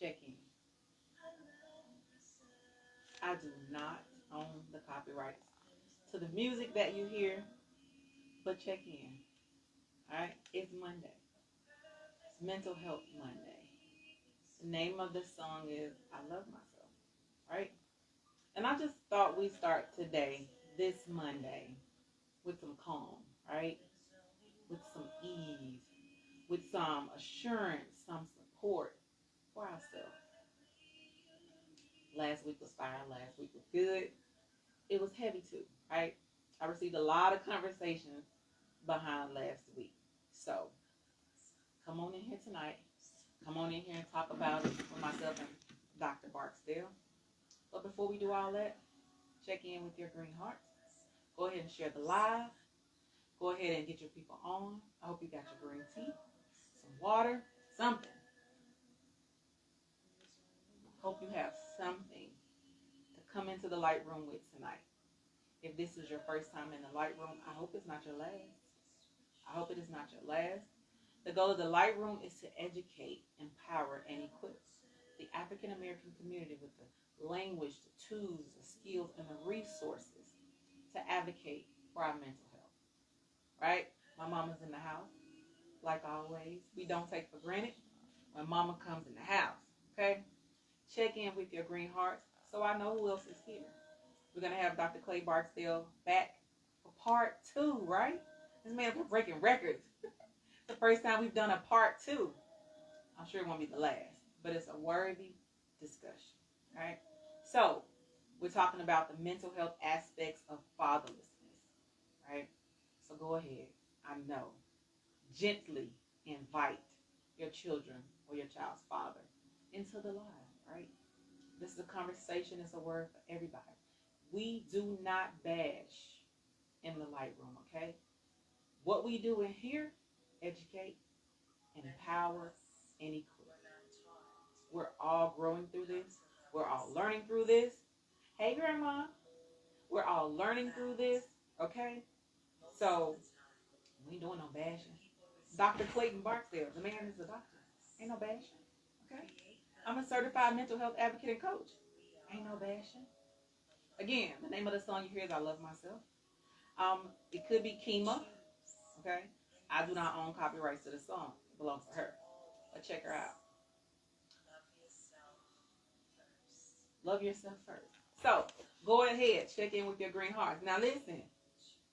Check in. I do not own the copyrights to the music that you hear, but check in. All right, it's Monday. It's Mental Health Monday. The name of the song is "I Love Myself." Right, and I just thought we start today, this Monday, with some calm. Right, with some ease, with some assurance, some support for ourselves. Last week was fire. Last week was good. It was heavy too, right? I received a lot of conversations behind last week. So come on in here tonight. Come on in here and talk about it with myself and Dr. Barksdale. But before we do all that, check in with your green hearts. Go ahead and share the live. Go ahead and get your people on. I hope you got your green tea, some water, something. Hope you have something to come into the light room with tonight. If this is your first time in the light room, I hope it's not your last. I hope it is not your last. The goal of the light room is to educate, empower, and equip the African American community with the language, the tools, the skills, and the resources to advocate for our mental health. Right? My mama's in the house, like always. We don't take for granted when mama comes in the house. Okay? Check in with your green hearts so I know who else is here. We're going to have Dr. Clayton Barksdale back for part 2, right? This man been breaking records. The first time we've done a part 2. I'm sure it won't be the last, but it's a worthy discussion, right? So, we're talking about the mental health aspects of fatherlessness, right? So go ahead. I know. Gently invite your children or your child's father into the live, right? This is a conversation. It's a word for everybody. We do not bash in the light room, okay? What we do in here, educate, empower, and equip. We're all growing through this. We're all learning through this. Hey, Grandma. We're all learning through this, okay? So, we ain't doing no bashing. Dr. Clayton Barksdale, the man is a doctor. Ain't no bashing, okay? I'm a certified mental health advocate and coach. Ain't no bashing. Again, the name of the song you hear is "I Love Myself." It could be Kima, okay? I do not own copyrights to the song. It belongs to her. But check her out. Love yourself first. So, go ahead. Check in with your green hearts. Now, listen.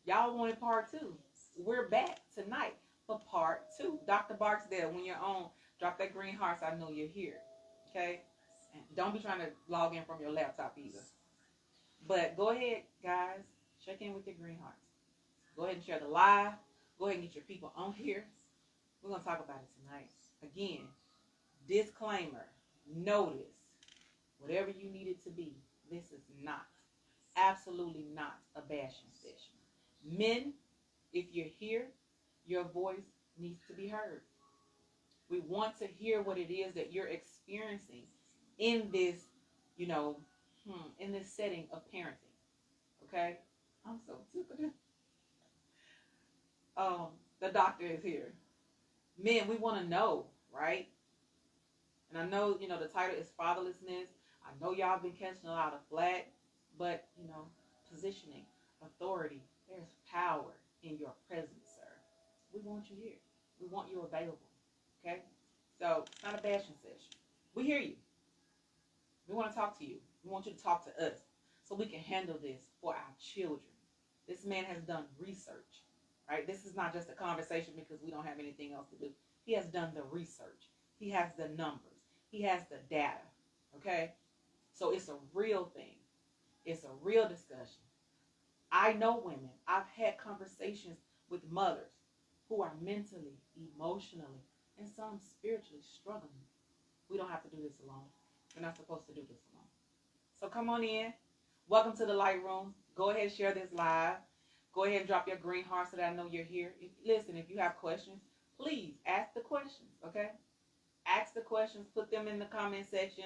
Y'all wanted part 2. We're back tonight for part 2. Dr. Barksdale, when you're on, drop that green heart so I know you're here. Okay? And don't be trying to log in from your laptop either. But go ahead, guys. Check in with your green hearts. Go ahead and share the live. Go ahead and get your people on here. We're going to talk about it tonight. Again, disclaimer, notice, whatever you need it to be, this is not, absolutely not a bashing session. Men, if you're here, your voice needs to be heard. We want to hear what it is that you're experiencing in this, in this setting of parenting. Okay? I'm so sick of this. The doctor is here. Men, we want to know, right? And I know, the title is fatherlessness. I know y'all been catching a lot of flack, but, positioning, authority, there's power in your presence, sir. We want you here. We want you available, okay? So it's not a bashing session. We hear you. We want to talk to you. We want you to talk to us so we can handle this for our children. This man has done research, right? This is not just a conversation because we don't have anything else to do. He has done the research. He has the numbers. He has the data, okay? So it's a real thing. It's a real discussion. I know women. I've had conversations with mothers who are mentally, emotionally, and some spiritually struggling. We don't have to do this alone. We're not supposed to do this alone. So come on in. Welcome to the light room. Go ahead and share this live. Go ahead and drop your green heart so that I know you're here. Listen, if you have questions, please ask the questions, okay? Ask the questions. Put them in the comment section.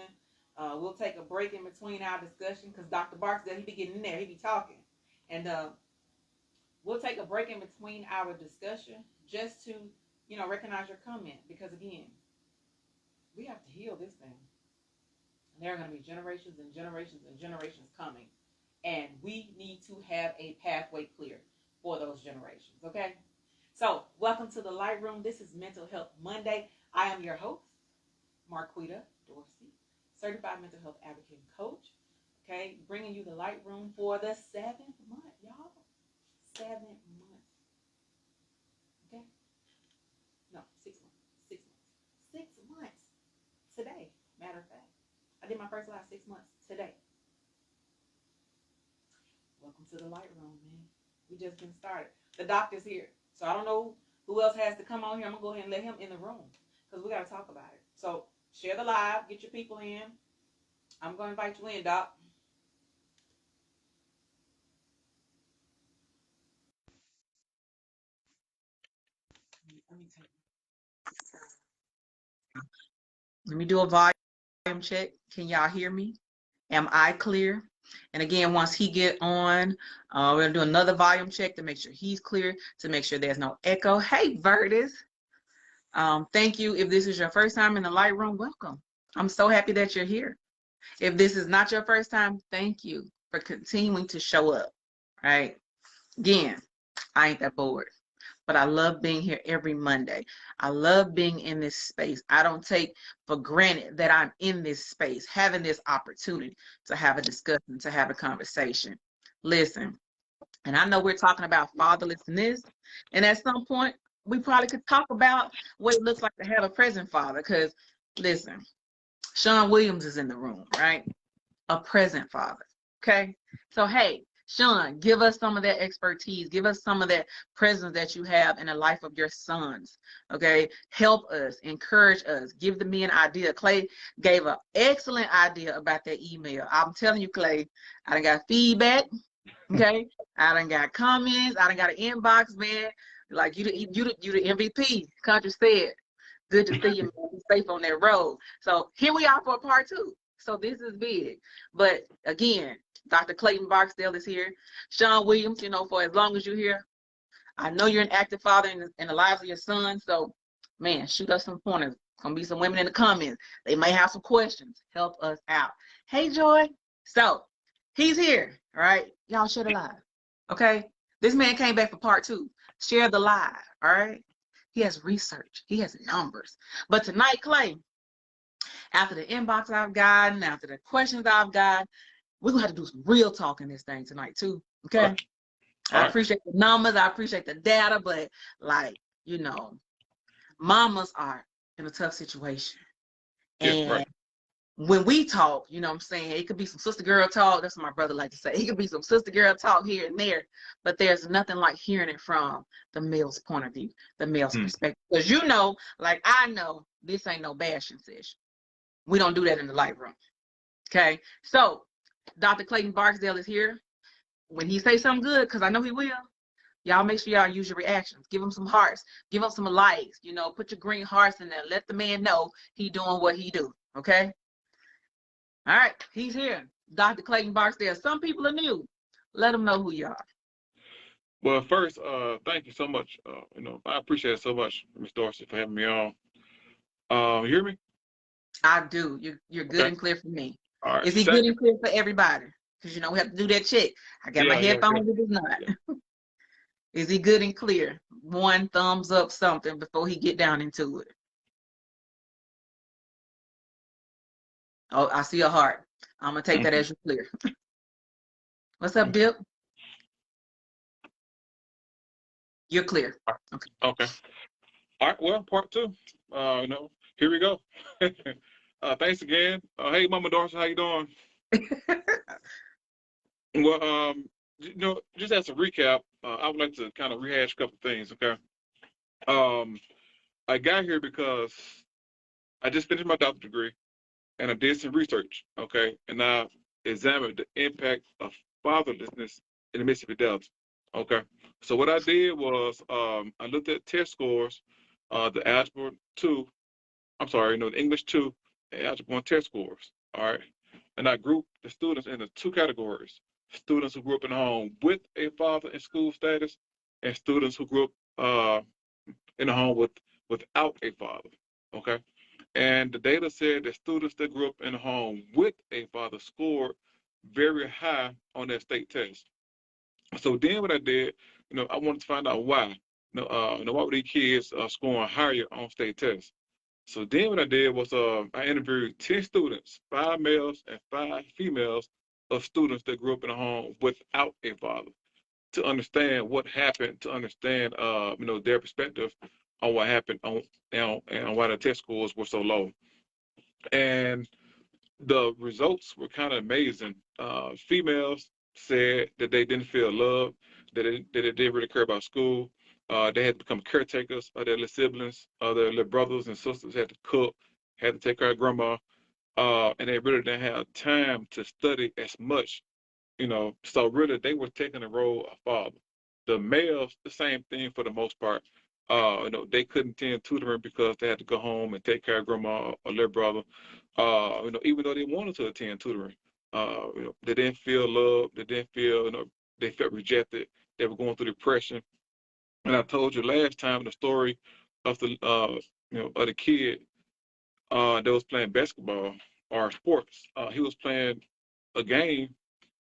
We'll take a break in between our discussion because Dr. Barksdale, he be getting in there. He be talking. And we'll take a break in between our discussion just to, recognize your comment. Because, again, we have to heal this thing. And there are going to be generations and generations and generations coming. And we need to have a pathway clear for those generations. Okay? So, welcome to the Light Room. This is Mental Health Monday. I am your host, Marquita Dorsey, certified mental health advocate and coach. Okay, bringing you the Light Room for the 7th month, y'all. 7 months. Okay, no, 6 months. 6 months. 6 months today. Matter of fact, I did my first live 6 months today. Welcome to the Light Room, man. We just getting started. The doctor's here, so I don't know who else has to come on here. I'm gonna go ahead and let him in the room because we gotta talk about it. So share the live, get your people in. I'm gonna invite you in, Doc. Let me do a volume check. Can y'all hear me? Am I clear? And again, once he get on, we're gonna do another volume check to make sure he's clear, to make sure there's no echo. Hey, Vertis. Thank you. If this is your first time in the Light Room, welcome. I'm so happy that you're here. If this is not your first time, thank you for continuing to show up, right? Again, I ain't that bored, but I love being here every Monday. I love being in this space. I don't take for granted that I'm in this space, having this opportunity to have a discussion, to have a conversation. Listen, and I know we're talking about fatherlessness, and at some point, we probably could talk about what it looks like to have a present father, because listen, Sean Williams is in the room, right? A present father, okay? So, hey, Sean, give us some of that expertise. Give us some of that presence that you have in the life of your sons, okay? Help us, encourage us, give the men an idea. Clay gave an excellent idea about that email. I'm telling you, Clay, I done got feedback, okay? I done got comments. I done got an inbox, man. Like, you the MVP, Country said. Good to see you, man. Be safe on that road. So here we are for part 2. So this is big. But again, Dr. Clayton Barksdale is here. Sean Williams, you know, for as long as you're here, I know you're an active father in the lives of your sons. So, man, shoot us some pointers. Gonna be some women in the comments. They may have some questions. Help us out. Hey, Joy. So he's here. All right. Y'all share the live. Okay. This man came back for part 2. Share the live. All right. He has research. He has numbers. But tonight, Clay, after the inbox I've gotten, after the questions I've got, we're going to have to do some real talk in this thing tonight, too. Okay? All I appreciate the numbers. I appreciate the data. But, like, you know, mamas are in a tough situation. Yeah, And right. when we talk, you know what I'm saying? It could be some sister girl talk. That's what my brother like to say. It could be some sister girl talk here and there. But there's nothing like hearing it from the male's point of view, the male's perspective. Because you know, like I know, this ain't no bashing session. We don't do that in the Light Room. Okay? So, Dr. Clayton Barksdale is here. When he say something good, because I know he will, y'all make sure y'all use your reactions. Give him some hearts. Give him some likes. You know, put your green hearts in there. Let the man know he doing what he do. Okay? All right, he's here. Dr. Clayton Barksdale. Some people are new. Let them know who you are. Well, first, thank you so much. I appreciate it so much, Ms. Dorsey, for having me on. You hear me? I do. You're good Okay. and clear for me. All right. Is he good and clear for everybody? Because, you know, we have to do that check. I got my headphones. It is not. Yeah. Is he good and clear? One thumbs up something before he get down into it. Oh, I see a heart. I'm going to take that as you're clear. What's up, Dip? You're clear. Okay. Okay. All right. Well, part 2. Here we go. Thanks again. Hey, Mama Dorsey, how you doing? Well, just as a recap, I would like to kind of rehash a couple things. Okay. Um, I got here because I just finished my doctorate degree, and I did some research, okay, and I examined the impact of fatherlessness in the Mississippi Delta, okay. So what I did was I looked at test scores, the Algebra 2, the English 2, and Algebra 1 test scores, all right, and I grouped the students into 2 categories: students who grew up in a home with a father in school status, and students who grew up in a home without a father, okay. And the data said that students that grew up in a home with a father scored very high on that state test. So then what I did, I wanted to find out why. Why were these kids scoring higher on state tests? So then what I did was I interviewed 10 students, 5 males and 5 females of students that grew up in a home without a father to understand what happened, to understand their perspective on what happened and why the test scores were so low. And the results were kind of amazing. Females said that they didn't feel loved, that they didn't really care about school. They had to become caretakers of their little siblings, their little brothers and sisters had to cook, had to take care of grandma, and they really didn't have time to study as much, So really, they were taking the role of father. The males, the same thing for the most part. They couldn't attend tutoring because they had to go home and take care of grandma or little brother. Even though they wanted to attend tutoring, they didn't feel loved. They didn't feel, they felt rejected. They were going through depression. And I told you last time the story of of the kid that was playing basketball or sports. He was playing a game,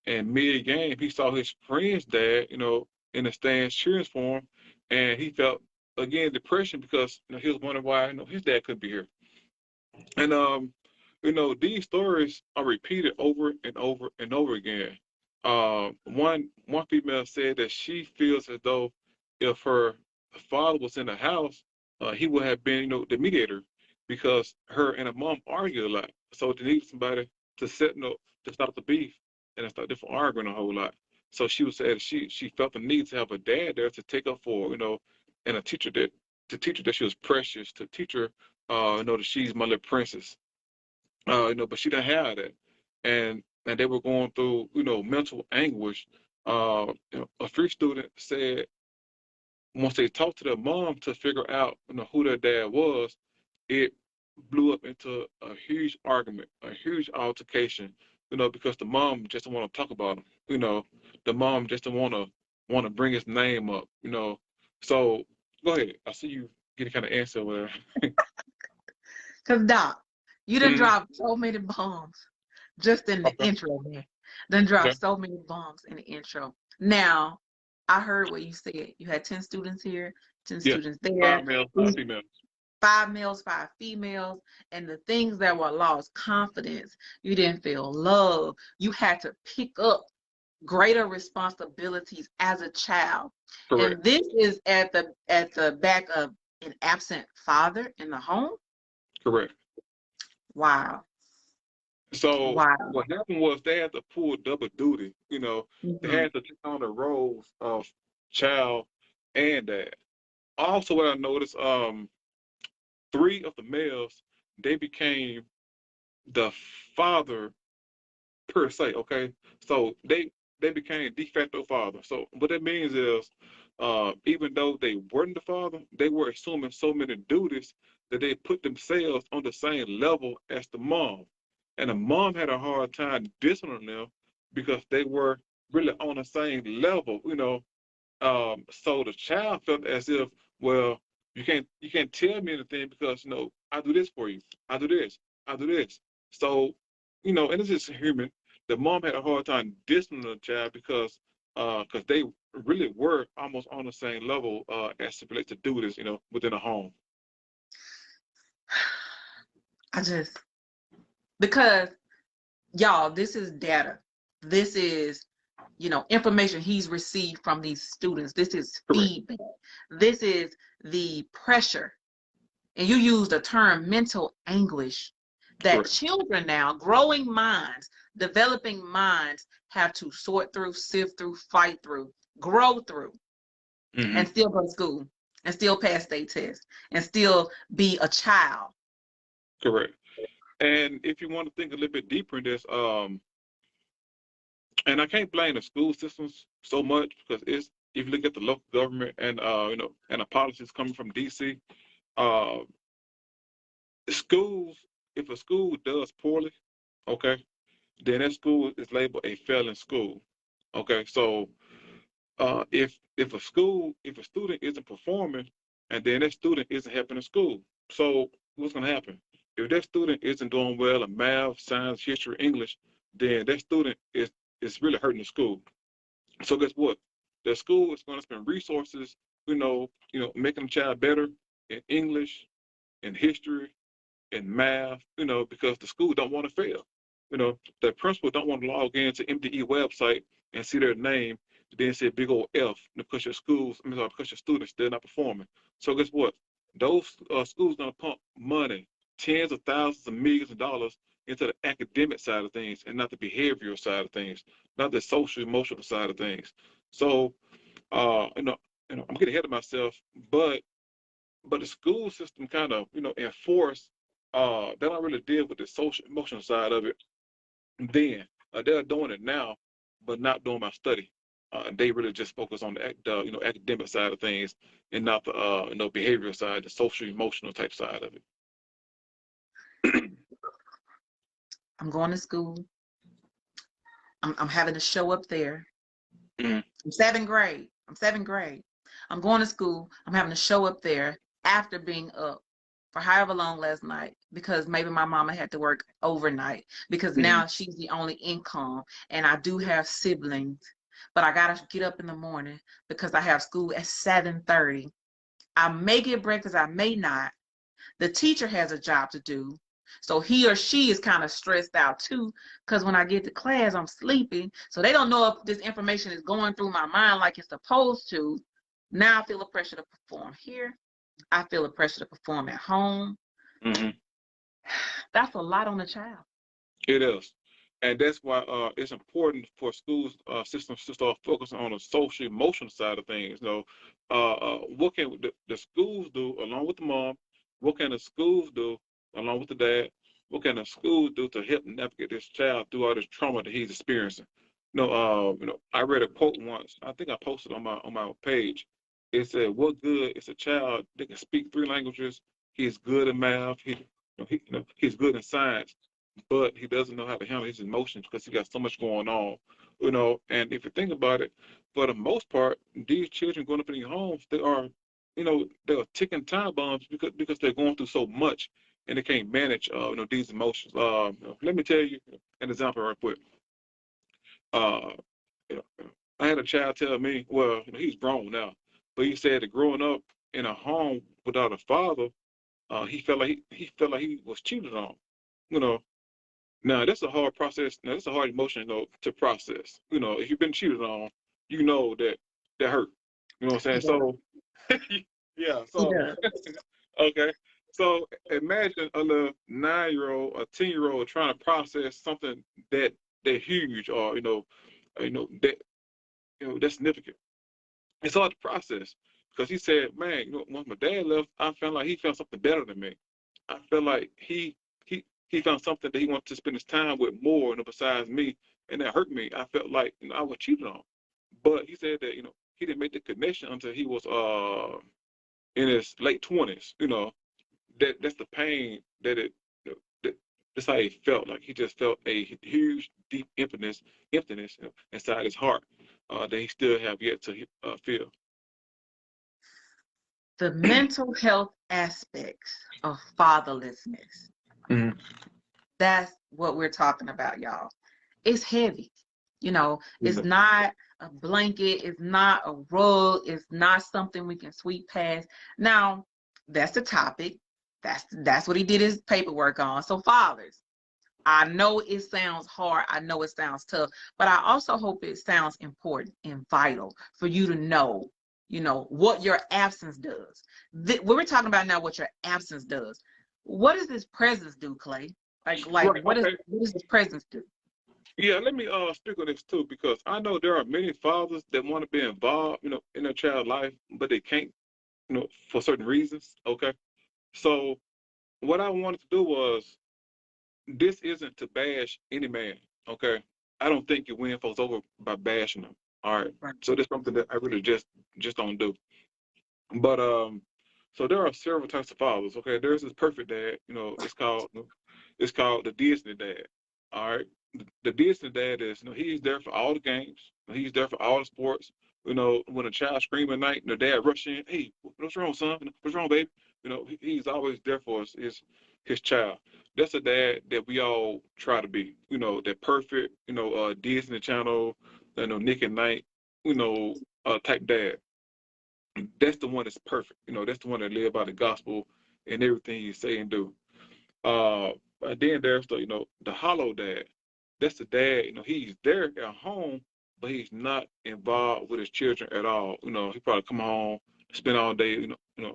and mid game, he saw his friend's dad, in the stands cheering for him, and he felt again depression because he was wondering why his dad couldn't be here. And these stories are repeated over and over and over again. One female said that she feels as though if her father was in the house, he would have been, the mediator, because her and her mom argue a lot. So they need somebody to set, to stop the beef and to stop them from arguing a whole lot. So she was saying she felt the need to have a dad there to take up for, and a teacher that to teach her that she was precious, to teach her, that she's my little princess, but she didn't have that, and they were going through, mental anguish. A free student said once they talked to their mom to figure out, who their dad was, it blew up into a huge argument, a huge altercation, because the mom just don't want to talk about him. The mom just don't want to bring his name up. So go ahead. I see you getting kind of answer over there. Cause Doc, you done Mhm. dropped so many bombs just in the Okay. intro there. Done Okay. dropped so many bombs in the intro. Now, I heard what you said. You had 10 students here, 10 Yeah. students there, 5 males, five these females. 5 males, 5 females, and the things that were lost, confidence. You didn't feel love. You had to pick up greater responsibilities as a child. Correct. And this is at the back of an absent father in the home. Correct. Wow. So Wow. what happened was they had to pull double duty. They Mhm. had to take on the roles of child and dad. Also, what I noticed, 3 of the males, they became the father per se. Okay, so they became de facto father. So what that means is, even though they weren't the father, they were assuming so many duties that they put themselves on the same level as the mom, and the mom had a hard time disciplining them because they were really on the same level. So the child felt as if, well, you can't tell me anything because I do this for you, I do this, I do this. So and it's just human. The mom had a hard time disciplining the child because they really were almost on the same level as it relates to duties, within a home. I just because y'all, this is data. This is, information he's received from these students. This is Correct. feedback. This is the pressure. And you use the term mental anguish that Correct. children now, growing minds, developing minds, have to sort through, sift through, fight through, grow through, Hmm. and still go to school and still pass state tests and still be a child. Correct. And if you want to think a little bit deeper in this, and I can't blame the school systems so much because it's if you look at the local government and and the policies coming from DC, uh, schools, if a school does poorly, okay, then that school is labeled a failing school. Okay, so if a student isn't performing, and then that student isn't helping the school, so what's gonna happen? If that student isn't doing well in math, science, history, English, then that student is really hurting the school. So guess what? The school is going to spend resources, making the child better in English, in history, in math, because the school don't want to fail. The principal don't want to log into MDE website and see their name, then say big old F because your because your students they're not performing. So guess what? Those schools gonna pump money, tens of thousands of millions of dollars into the academic side of things and not the behavioral side of things, not the social emotional side of things. So I'm getting ahead of myself, but the school system kind of enforce they don't really deal with the social emotional side of it. Then they're doing it now, but not doing my study. They really just focus on the academic side of things and not the behavioral side, the social emotional type side of it. I'm going to school. I'm having to show up there. Mm. I'm seventh grade. I'm going to school. I'm having to show up there after being up for however long last night because maybe my mama had to work overnight because Mm. now she's the only income and I do have siblings, but I gotta get up in the morning because I have school at 7:30. I may get breakfast, I may not. The teacher has a job to do. So he or she is kind of stressed out too, because when I get to class, I'm sleepy. So they don't know if this information is going through my mind like it's supposed to. Now I feel the pressure to perform here. I feel the pressure to perform at home. Mm-hmm. That's a lot on the child. It is. And that's why it's important for schools systems to start focusing on the social emotional side of things. What can the schools do along with the mom? What can the schools do along with the dad? What can the schools do to help navigate this child through all this trauma that he's experiencing? I read a quote once. I think I posted on my page. It said, "What good is a child that can speak three languages? He's good in math. He's good in science, but he doesn't know how to handle his emotions because he got so much going on, And if you think about it, for the most part, these children growing up in these homes, they are ticking time bombs because they're going through so much and they can't manage, these emotions. Let me tell you an example right quick. Uh, you know, I had a child tell me, well, he's grown now, but he said that growing up in a home without a father, he felt like he felt like he was cheated on. You know, Now that's a hard process. Now that's a hard emotion, to process. If you've been cheated on, you know that hurt. You know what I'm saying? It does. So yeah. It So does. okay. So imagine a little 9-year-old, a 10-year-old trying to process something that huge, or that that's significant. It's hard to process because he said, man, once my dad left, I felt like he found something better than me. I felt like he found something that he wanted to spend his time with more, besides me, and that hurt me. I felt like I was cheated on. But he said that he didn't make the connection until he was in his late 20s. That's the pain that that, that's how he felt. Like he just felt a huge, deep emptiness inside his heart that he still have yet to feel. The mental health aspects of fatherlessness. Mm-hmm. That's what we're talking about, y'all. It's heavy. It's Yeah. not a blanket, it's not a rug, it's not something we can sweep past. Now, that's the topic. That's what he did his paperwork on. So, fathers, I know it sounds hard, I know it sounds tough, but I also hope it sounds important and vital for you to know, what your absence does. What we're talking about now, what your absence does. What does this presence do, Clay? Like Right. what Okay. does this presence do? Yeah. Let me speak on this too because I know there are many fathers that want to be involved, in their child's life, but they can't, for certain reasons. Okay. So what I wanted to do was this isn't to bash any man. Okay. I don't think you win folks over by bashing them. All right. Right. So that's something that I really just don't do. But so there are several types of fathers. Okay, there's this perfect dad. It's called the Disney dad. All right, the Disney dad is he's there for all the games. He's there for all the sports. When a child screams at night, the dad rush in. Hey, what's wrong, son? What's wrong, baby? He's always there for us. Is his child. That's a dad that we all try to be. That perfect. Disney Channel. Nick and Night. Type dad. That's the one that's perfect. That's the one that live by the gospel and everything he say and do. Uh, and then there's the hollow dad. That's the dad. He's there at home, but he's not involved with his children at all. He probably come home, spend all day,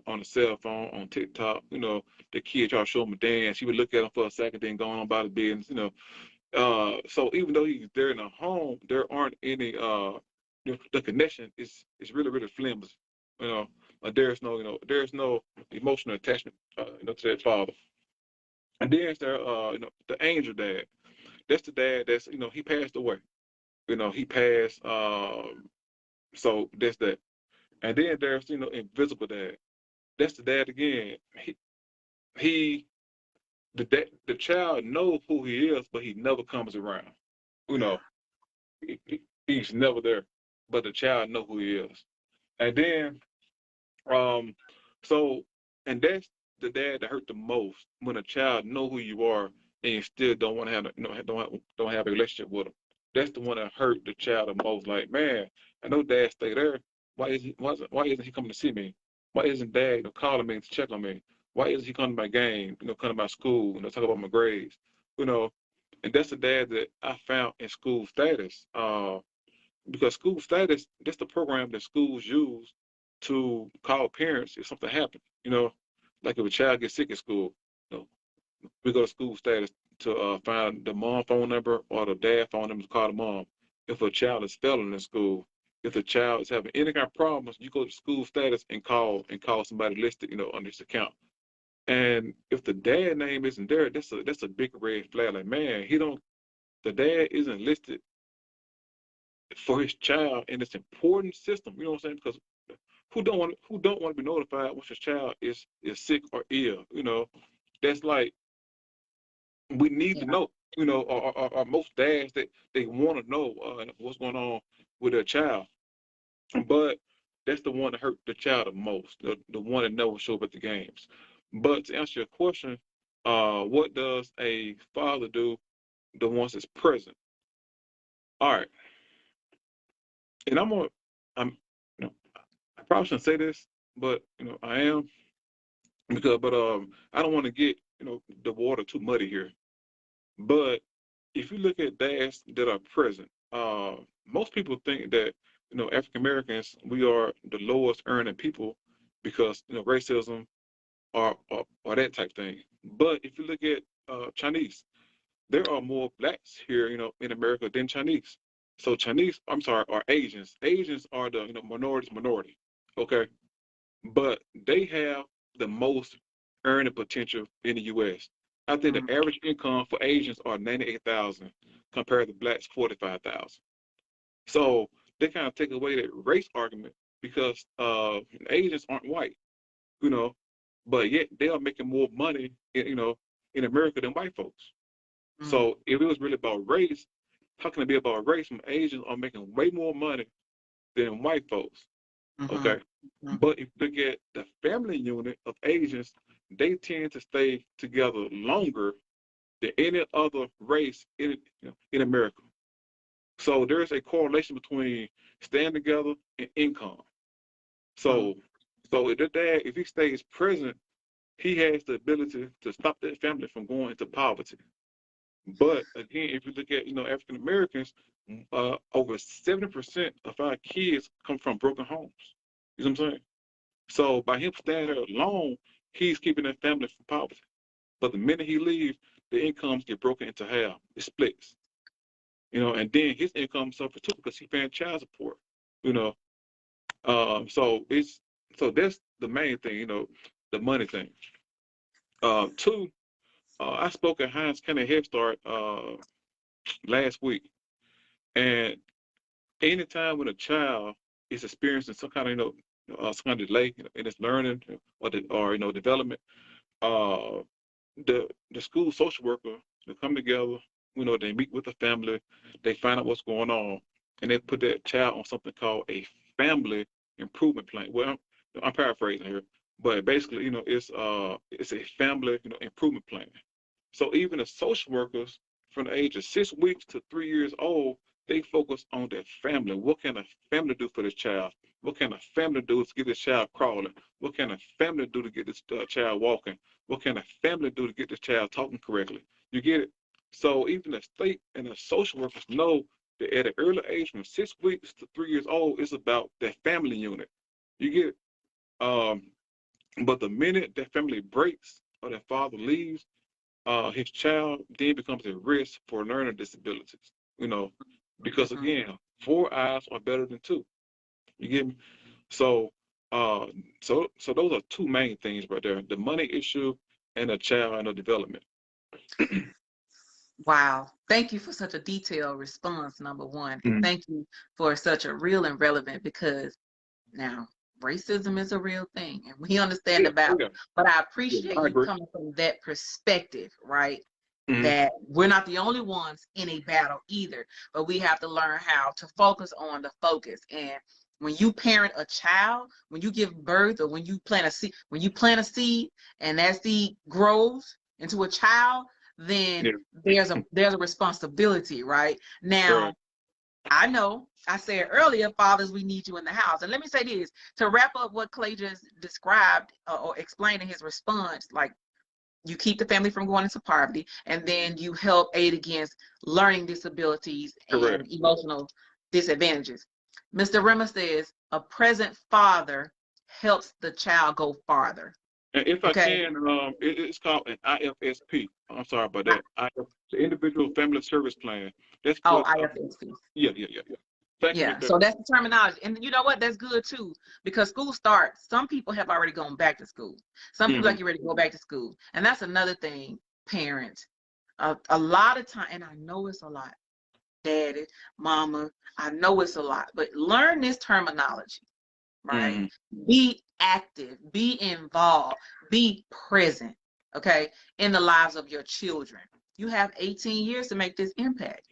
on the cell phone, on TikTok. The kid try to show him a dance. He would look at him for a second, then go on about his business. So even though he's there in the home, there aren't any the connection is really really flimsy. You know, there's no emotional attachment to that father. And then there the angel dad. That's the dad that's he passed away. He passed. So that's that. And then there's invisible dad. That's the dad again. He the child knows who he is, but he never comes around. You know, he's never there, but the child know who he is. And then um, so and that's the dad that hurt the most when a child know who you are and you still don't want to have don't have a relationship with him. That's the one that hurt the child the most. Like, man, I know dad stay there. Why isn't he coming to see me? Why isn't dad calling me to check on me? Why isn't he coming to my game? Coming to my school, talk about my grades. You know, and that's the dad that I found in school status. Because school status, that's the program that schools use to call parents if something happens. Like if a child gets sick at school, you know, we go to school status to find the mom phone number or the dad phone number to call the mom. If a child is failing in school, if the child is having any kind of problems, you go to school status and call somebody listed, on this account. And if the dad name isn't there, that's a big red flag. Like, man, the dad isn't listed for his child in this important system. You know what I'm saying? Because who don't want to be notified once your child is sick or ill? That's like we need to Yeah. know. Or most dads that they want to know what's going on with their child, but that's the one that hurt the child the most. The one that never show up at the games. But to answer your question, what does a father do? The ones that's present. All right, and I'm, you know, I probably shouldn't say this, but I am but I don't want to get the water too muddy here. But if you look at dads that are present, most people think that African Americans we are the lowest earning people because racism or that type thing. But if you look at Chinese, there are more blacks here in America than Chinese. So Chinese, I'm sorry, are Asians. Asians are the minority. Okay, but they have the most earning potential in the U.S. I think Mm. the average income for Asians are 98,000 compared to blacks 45,000. So they kind of take away that race argument because Asians aren't white, you know, but yet they are making more money, in America than white folks. Mm. So if it was really about race, how can it be about race when Asians are making way more money than white folks? Mm-hmm. Okay. But if you look at the family unit of Asians, they tend to stay together longer than any other race in America. So there's a correlation between staying together and income. Mm-hmm. So so if he stays present, he has the ability to stop that family from going into poverty. But again, if you look at African Americans, over 70% of our kids come from broken homes. You know what I'm saying? So by him staying there alone, he's keeping that family from poverty. But the minute he leaves, the incomes get broken into half. It splits. And then his income suffers too because he's paying child support. You know, so that's the main thing. The money thing. Two, I spoke at Hines County Head Start last week, and anytime when a child is experiencing some kind of some kind of delay in its learning or development, uh, the school social worker they come together. They meet with the family, they find out what's going on, and they put that child on something called a family improvement plan. Well, I'm paraphrasing here, but basically, it's a family, improvement plan. So even the social workers from the age of 6 weeks to 3 years old, they focus on their family. What can a family do for this child? What can a family do to get this child crawling? What can a family do to get this child walking? What can a family do to get this child talking correctly? You get it? So even the state and the social workers know that at an early age, from 6 weeks to 3 years old, it's about that family unit. You get it? Um, but the minute that family breaks or that father leaves, his child then becomes a risk for learning disabilities. You know, because Mhm. again, four eyes are better than two. You get me? So, uh, so those are two main things right there: the money issue and the child and the development. Wow. Thank you for such a detailed response, number one. And Mhm. thank you for such a real and relevant, because now racism is a real thing and we understand Yeah, oh about yeah, it. But I yeah, appreciate I you agree. coming from that perspective, right? Hmm. That we're not the only ones in a battle either, but we have to learn how to focus on the focus. And when you parent a child, when you give birth, or when you plant a seed and that seed grows into a child, then Yeah, there's a responsibility, right? right. Now, I know I said earlier, fathers, we need you in the house. And let me say this to wrap up what Clay just described, or explained in his response. Like, you keep the family from going into poverty, and then you help aid against learning disabilities Correct. and emotional disadvantages. Mr. Rimmer says a present father helps the child go farther. And if I Okay. can, it's called an IFSP. I'm sorry about that. The Individual Family Service Plan. That's Oh, what. IFSP. Yeah, yeah, yeah, yeah. Thank you, Yeah, Mister. so that's the terminology. And you know what? That's good too, because school starts. Some people have already gone back to school. Some people Mm-hmm. like you ready to go back to school. And that's another thing, parents. A lot of time, and I know it's a lot, daddy, mama, I know it's a lot, but learn this terminology, right? Mm-hmm. Be active, be involved, be present, okay, in the lives of your children. You have 18 years to make this impact.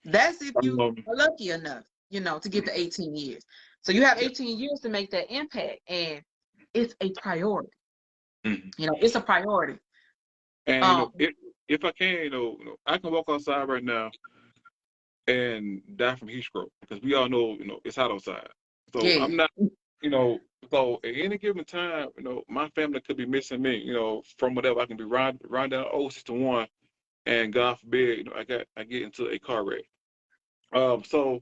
That's if you Um, are lucky enough, to get to 18 years. So you have yeah. 18 years to make that impact, and it's a priority. Mm-hmm. It's a priority. And Um, if I can, I can walk outside right now and die from heat stroke because we all know, it's hot outside. So yeah. I'm not, you know, so at any given time, my family could be missing me, from whatever. I can be riding down old 61, and God forbid, I get into a car wreck. So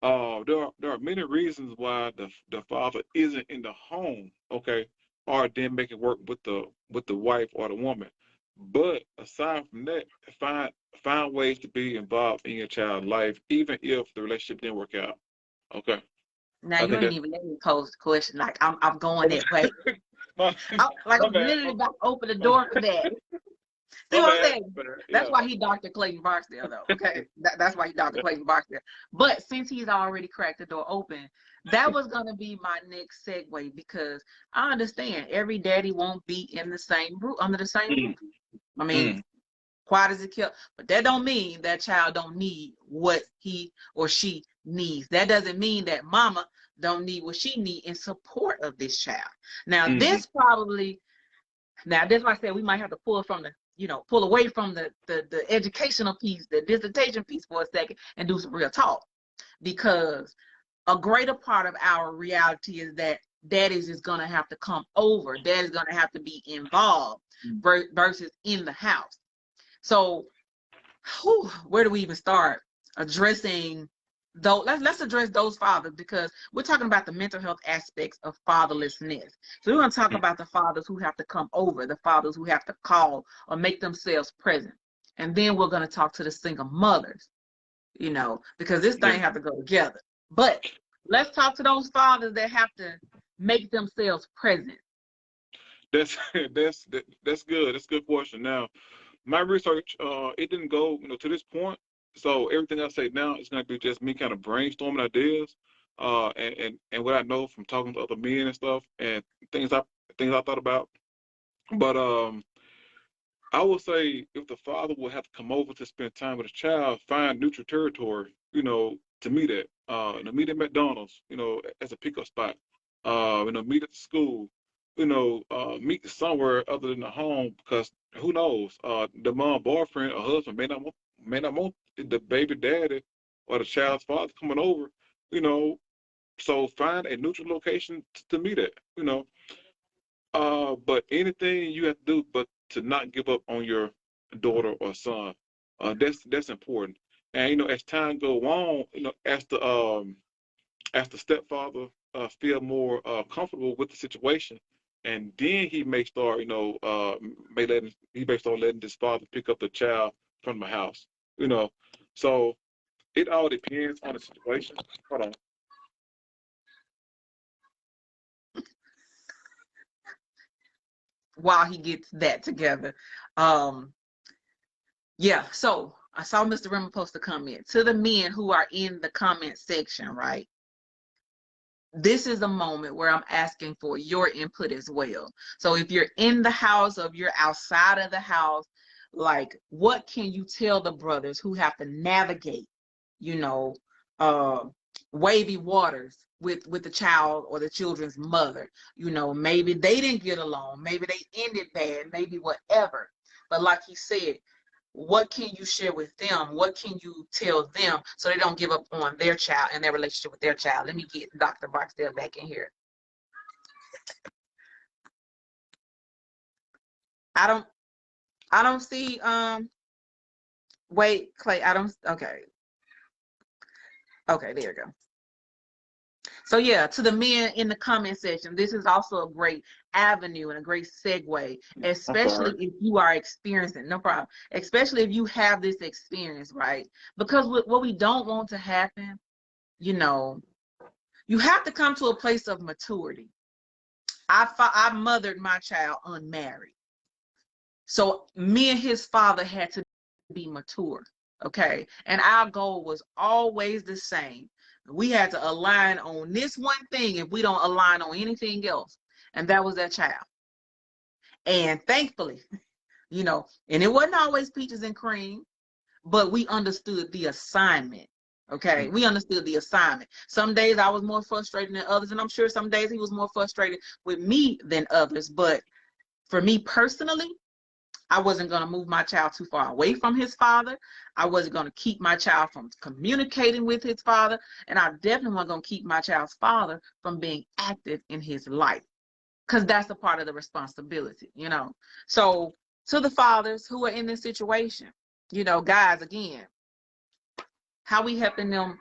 there are many reasons why the father isn't in the home, okay, or didn't make it work with the wife or the woman. But aside from that, find find ways to be involved in your child's life, even if the relationship didn't work out. Okay, Now I you think ain't that's even let me pose the question. Like I'm going that way. my Like my I'm bad, literally about to open the door for that. See my what I'm bad, saying? my bad. That's Yeah. why he Dr. Clayton Barksdale, though. Okay, that's why he Dr. Clayton Barksdale. But since he's already cracked the door open, that was gonna be my next segue, because I understand every daddy won't be in the same roof under the same Mm, roof. I mean, mm, why does it kill? But that don't mean that child don't need what he or she needs. That doesn't mean that mama don't need what she need in support of this child. Now, mm, that's why I said we might have to pull away from the educational piece, the dissertation piece for a second, and do some real talk. Because a greater part of our reality is that daddies is gonna have to come over. Daddy's gonna have to be involved mm. versus in the house. So, where do we even start addressing though? Let's address those fathers, because we're talking about the mental health aspects of fatherlessness. So we're going to talk about the fathers who have to come over, the fathers who have to call or make themselves present, and then we're going to talk to the single mothers, because this Yeah, thing have to go together. But let's talk to those fathers that have to make themselves present. that's that's good. That's a good question. Now, my research, it didn't go, to this point. So everything I say now is going to be just me kind of brainstorming ideas, and what I know from talking to other men and stuff, and things I things I thought about. But I would say if the father would have to come over to spend time with his child, find neutral territory, to meet at, meet at McDonald's, as a pickup spot, meet at the school. meet somewhere other than the home, because who knows? The mom, boyfriend, or husband may not want the baby daddy or the child's father coming over. You know, so find a neutral location to meet at. But anything you have to do, but to not give up on your daughter or son, that's important. And as time go on, as the stepfather feel more comfortable with the situation, and then he may start, he may start letting his father pick up the child from the house. You know, so it all depends on the situation. Hold on. While he gets that together. Um, yeah, so I saw Mr. Rimmer post a comment. To the men who are in the comment section, right? This is a moment where I'm asking for your input as well. So if you're in the house or if you're outside of the house, like, what can you tell the brothers who have to navigate, you know, uh, wavy waters with the child or the children's mother? Maybe they didn't get along, maybe they ended bad, maybe whatever. But like he said, what can you share with them? What can you tell them so they don't give up on their child and their relationship with their child? Let me get Dr. Barksdale back in here. I don't see wait, Clay, I don't okay. Okay, there you go. So yeah, to the men in the comment section, this is also a great avenue and a great segue, especially if you are experiencing, no problem, especially if you have this experience, right? Because what we don't want to happen, you have to come to a place of maturity. I mothered my child unmarried. So me and his father had to be mature, okay? And our goal was always the same. We had to align on this one thing if we don't align on anything else. And that was that child. And thankfully, and it wasn't always peaches and cream, but we understood the assignment. Okay, we understood the assignment. Some days I was more frustrated than others, and I'm sure some days he was more frustrated with me than others. But for me personally, I wasn't going to move my child too far away from his father. I wasn't going to keep my child from communicating with his father. And I definitely wasn't going to keep my child's father from being active in his life, because that's a part of the responsibility. So to the fathers who are in this situation, guys, again, how we helping them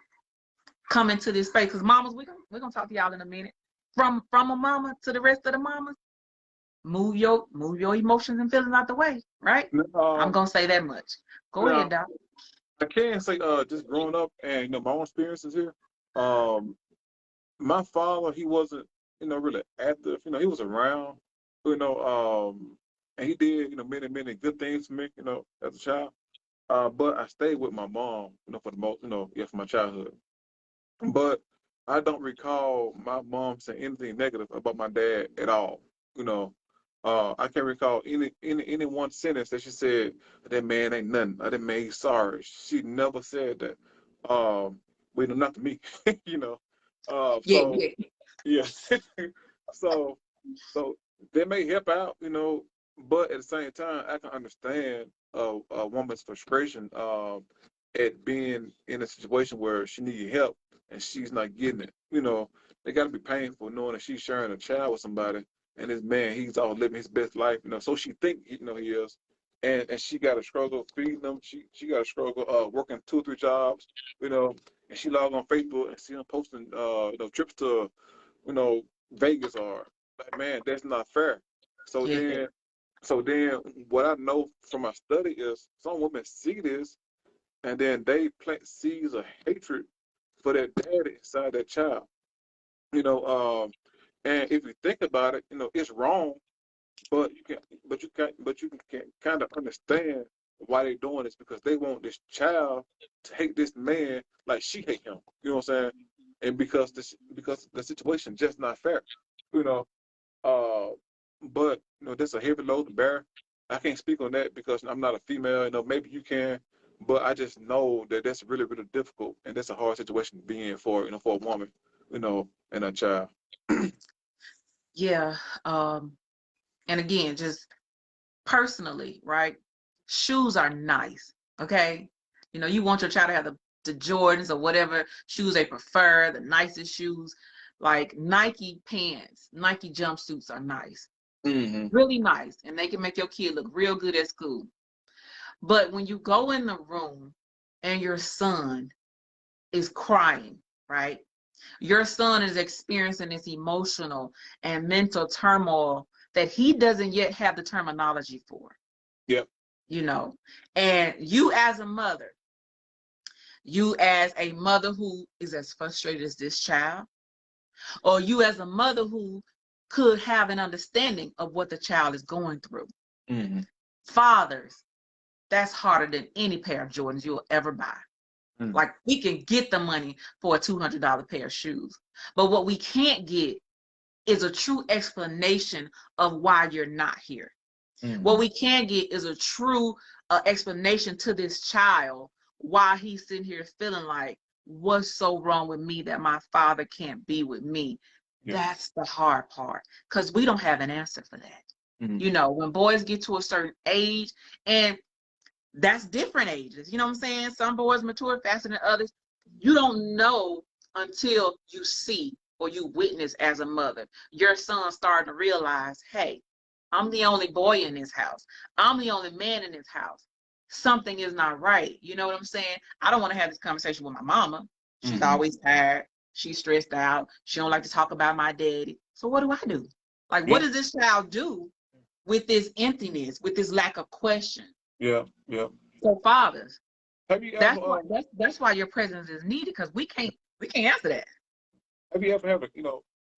come into this space? Because mamas, we're gonna talk to y'all in a minute. From a mama to the rest of the mamas, move your emotions and feelings out the way, right? I'm gonna say that much. Go ahead, Doc. I can say, just growing up and my own experiences here. My father, he wasn't really active. He was around. And he did many good things for me. As a child. But I stayed with my mom. For the most. For my childhood. But I don't recall my mom saying anything negative about my dad at all. You know, I can't recall any one sentence that she said, that man ain't nothing, or that man he's sorry. She never said that. Well, not to me, you know. So Yeah. yeah, so so they may help out, but at the same time, I can understand a woman's frustration at being in a situation where she needs help and she's not getting it. They got to be painful knowing that she's sharing a child with somebody, and this man, he's all living his best life. So she think he is, and she got to struggle feeding them. She got to struggle working 2 or 3 jobs. And she log on Facebook and see him posting trips to you know Vegas, or like, man, that's not fair. So Yeah. then what I know from my study is some women see this, and then they plant seeds of hatred for that daddy inside that child. You know, and if you think about it, it's wrong, but you can kind of understand why they're doing this, because they want this child to hate this man like she hate him. You know what I'm saying? And because the situation just not fair. You know, uh, but that's a heavy load to bear. I can't speak on that because I'm not a female. Maybe you can, but I just know that that's really, really difficult, and that's a hard situation to be in for for a woman, and a child. Yeah. And again, just personally, right? Shoes are nice. Okay. You know, you want your child to have the Jordans or whatever shoes they prefer, the nicest shoes. Like Nike pants, Nike jumpsuits are nice, Mm-hmm. really nice, and they can make your kid look real good at school. But when you go in the room and your son is crying, right? Your son is experiencing this emotional and mental turmoil that he doesn't yet have the terminology for, Yep. you know. And you as a mother, you as a mother who is as frustrated as this child, or you as a mother who could have an understanding of what the child is going through. Mm-hmm. Fathers, that's harder than any pair of Jordans you'll ever buy. Mm-hmm. Like, we can get the money for a $200 pair of shoes, but what we can't get is a true explanation of why you're not here. Mm-hmm. What we can get is a true explanation to this child why he's sitting here feeling like, what's so wrong with me that my father can't be with me? Yeah. That's the hard part, because we don't have an answer for that. Mm-hmm. You know, when boys get to a certain age, and that's different ages, you know what I'm saying? Some boys mature faster than others. You don't know until you see or you witness as a mother your son starting to realize, hey, I'm the only boy in this house. I'm the only man in this house. Something is not right. You know what I'm saying? I don't want to have this conversation with my mama. She's Mm-hmm. always tired. She's stressed out. She don't like to talk about my daddy. So what do I do? Like, what Yeah. does this child do with this emptiness, with this lack of question? Yeah. Yeah. So fathers, Have you that's ever why that's why your presence is needed, because we can't answer that. have you ever had a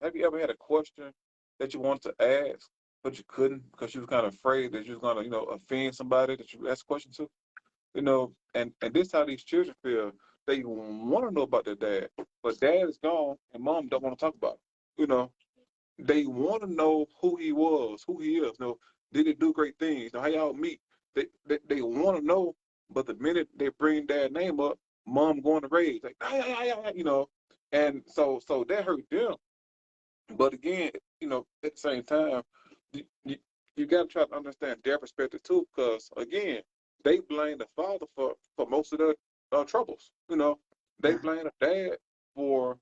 have you ever had a question that you wanted to ask but you couldn't because you was kind of afraid that you was gonna offend somebody that you asked a question to? And this how these children feel. They want to know about their dad, but dad is gone and mom don't want to talk about it. They want to know who he was, who he is. Did he do great things? How y'all meet? They want to know, but the minute they bring dad name up, mom going to rage like, and so that hurt them. But again, at the same time, you got to try to understand their perspective too, because again, they blame the father for most of their troubles. They blame the dad for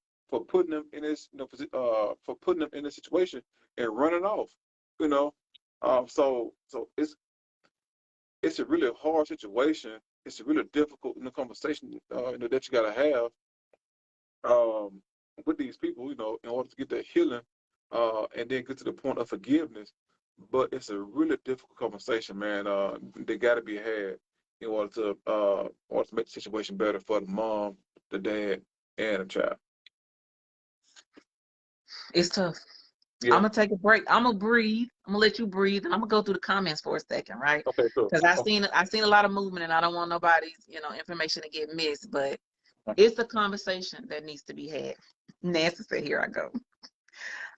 putting them in this, for putting them in this situation and running off. You know, so it's a really hard situation. It's a really difficult conversation that you got to have with these people, in order to get that healing, and then get to the point of forgiveness. But it's a really difficult conversation, man. They got to be had in order to make the situation better for the mom, the dad, and the child. It's tough. Yeah. I'm gonna take a break. I'm gonna breathe. I'm gonna let you breathe, and I'm gonna go through the comments for a second, right? Okay. Cool. Because I seen a lot of movement, and I don't want nobody's information to get missed. But it's a conversation that needs to be had. Nancy said, "Here I go."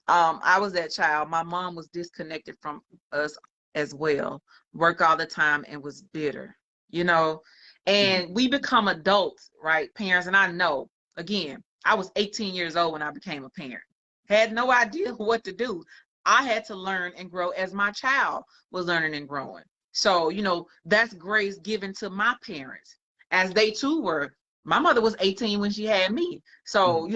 I was that child. My mom was disconnected from us as well. Worked all the time and was bitter. You know, Mhm. and we become adults, right? Parents, and I know. Again, I was 18 years old when I became a parent. Had no idea what to do. I had to learn and grow as my child was learning and growing. So, that's grace given to my parents as they too were. My mother was 18 when she had me. So,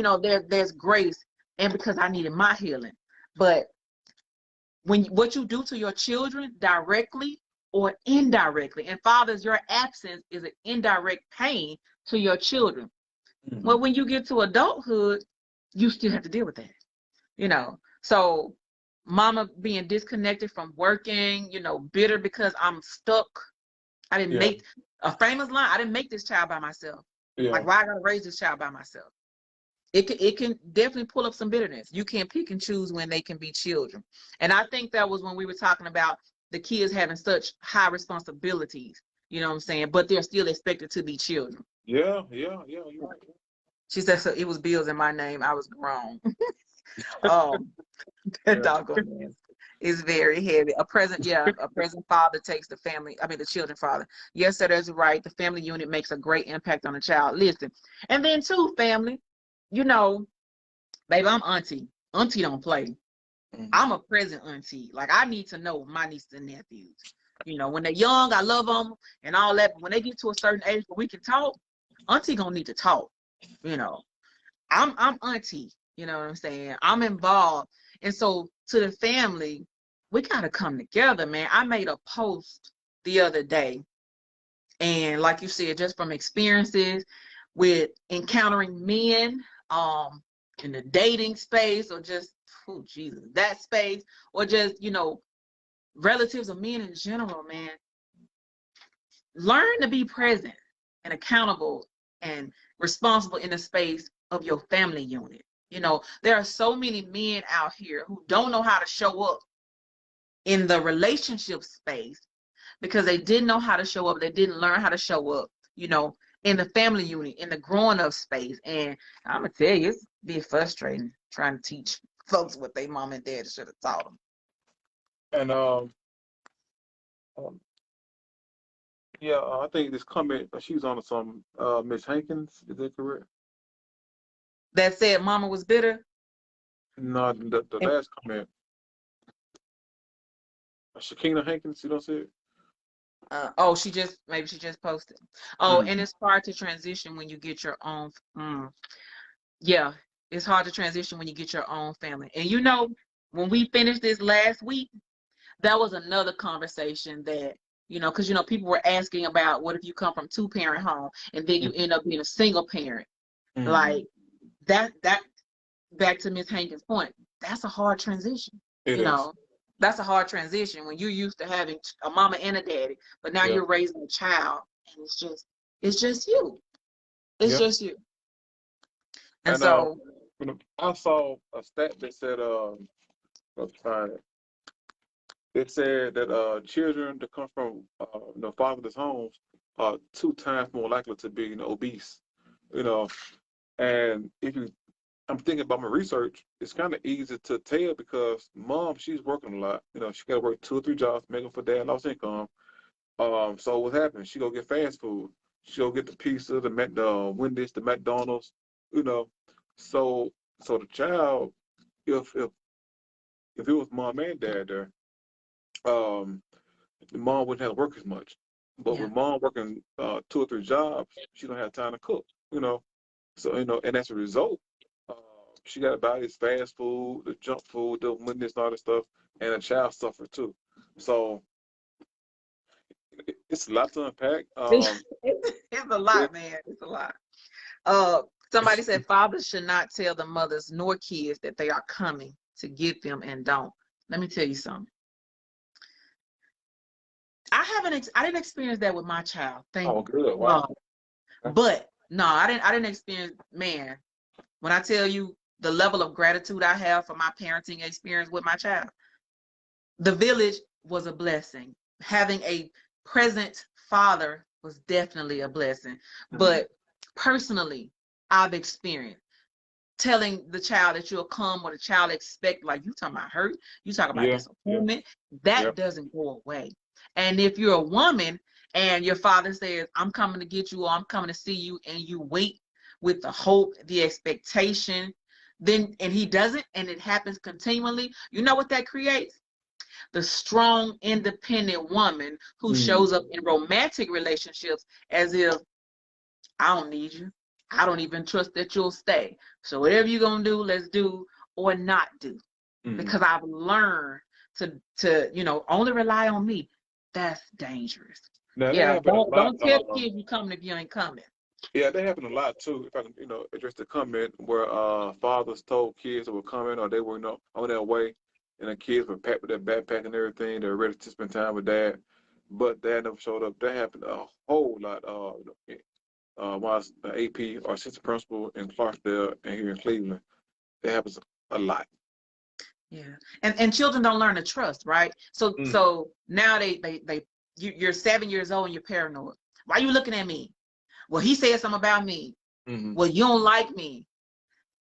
there's grace, and because I needed my healing. But what you do to your children directly or indirectly, and fathers, your absence is an indirect pain to your children. Mhm. Well, when you get to adulthood, you still have to deal with that. So mama being disconnected from working, bitter because I'm stuck. I didn't Yeah. make a famous line. I didn't make this child by myself. Yeah. Like, why I gotta raise this child by myself? It can definitely pull up some bitterness. You can't pick and choose when they can be children. And I think that was when we were talking about the kids having such high responsibilities, you know what I'm saying? But they're still expected to be children. Yeah. Yeah. Yeah. You're right. She said, so it was bills in my name. I was grown. That Yeah. doggone man is very heavy. A present father takes the children father. Yes, sir, that's right. The family unit makes a great impact on the child. Listen. And then too, family, baby, I'm auntie. Auntie don't play. I'm a present auntie. Like, I need to know my nieces and nephews. You know, when they're young, I love them and all that. But when they get to a certain age where we can talk, auntie gonna need to talk. You know, I'm auntie. You know what I'm saying? I'm involved. And so to the family, we gotta come together, man. I made a post the other day, and like you said, just from experiences with encountering men, in the dating space, or just, oh Jesus, that space, or just, you know, relatives of men in general, man. Learn to be present and accountable and responsible in the space of your family unit. You know, there are so many men out here who don't know how to show up in the relationship space because they didn't know how to show up. They didn't learn how to show up, you know, in the family unit, in the growing up space. And I'm going to tell you, it's be frustrating trying to teach folks what they mom and dad should have taught them. And um, yeah, I think this comment she's on some Miss Hankins. Is that correct? That said, mama was bitter. No, the last comment, Shakina Hankins. You don't see it? Oh, maybe she just posted. Oh, and Mm-hmm. it's hard to transition when you get your own. Yeah, it's hard to transition when you get your own family. And you know, when we finished this last week, that was another conversation that, you know, because, you know, people were asking about what if you come from 2-parent home and then you end up being a single parent. Mm-hmm. Like that back to Miss Hankins' point, that's a hard transition. It You is. know, that's a hard transition when you're used to having a mama and a daddy, but now Yeah. you're raising a child and it's just you. It's Yeah. just you. And And so I saw a stat that said let's find it. It said that children that come from fatherless homes are 2 times more likely to be obese. You know, and if you I'm thinking about my research, it's kind of easy to tell because mom, she's working a lot. You know, she got to work 2 or 3 jobs, making for dad lost income. So what happens? She go get fast food. She go get the pizza, the Wendy's, the McDonald's. You know, so the child, if it was mom and dad there, um, the mom wouldn't have to work as much. But yeah. with mom working 2 or 3 jobs, she don't have time to cook. You know, so and as a result, uh, she got to buy this fast food, the junk food, the Wendy's, and all this stuff, and the child suffer too. So it's a lot to unpack. It's a lot, man. It's a lot. Uh, Somebody said fathers should not tell the mothers nor kids that they are coming to get them and don't. Let me tell you something. I didn't experience that with my child. Thank Oh, good. Wow. God. But no, I didn't experience, man. When I tell you the level of gratitude I have for my parenting experience with my child, the village was a blessing. Having a present father was definitely a blessing. But personally, I've experienced telling the child that you'll come or the child expect, like you talking about hurt, you talk about Yeah. disappointment, that doesn't go away. And if you're a woman and your father says, I'm coming to get you or I'm coming to see you, and you wait with the hope, the expectation, then and he doesn't, and it happens continually, you know what that creates? The strong, independent woman who shows up in romantic relationships as if I don't need you. I don't even trust that you'll stay. So whatever you're gonna do, let's do or not do. Because I've learned to only rely on me. That's dangerous. Now that Yeah, happened a lot. don't tell kids you coming if you ain't coming. Yeah, that happened a lot too. If I can, address the comment where fathers told kids that were coming or they were, on their way, and the kids were packed with their backpack and everything. They were ready to spend time with dad, but dad never showed up. That happened a whole lot. When I was an AP or assistant principal in Clarksdale and here in Cleveland, that happens a lot. Yeah, and children don't learn to trust, right? So now you're 7 years old and you're paranoid. Why are you looking at me? Well, he said something about me. Well, you don't like me.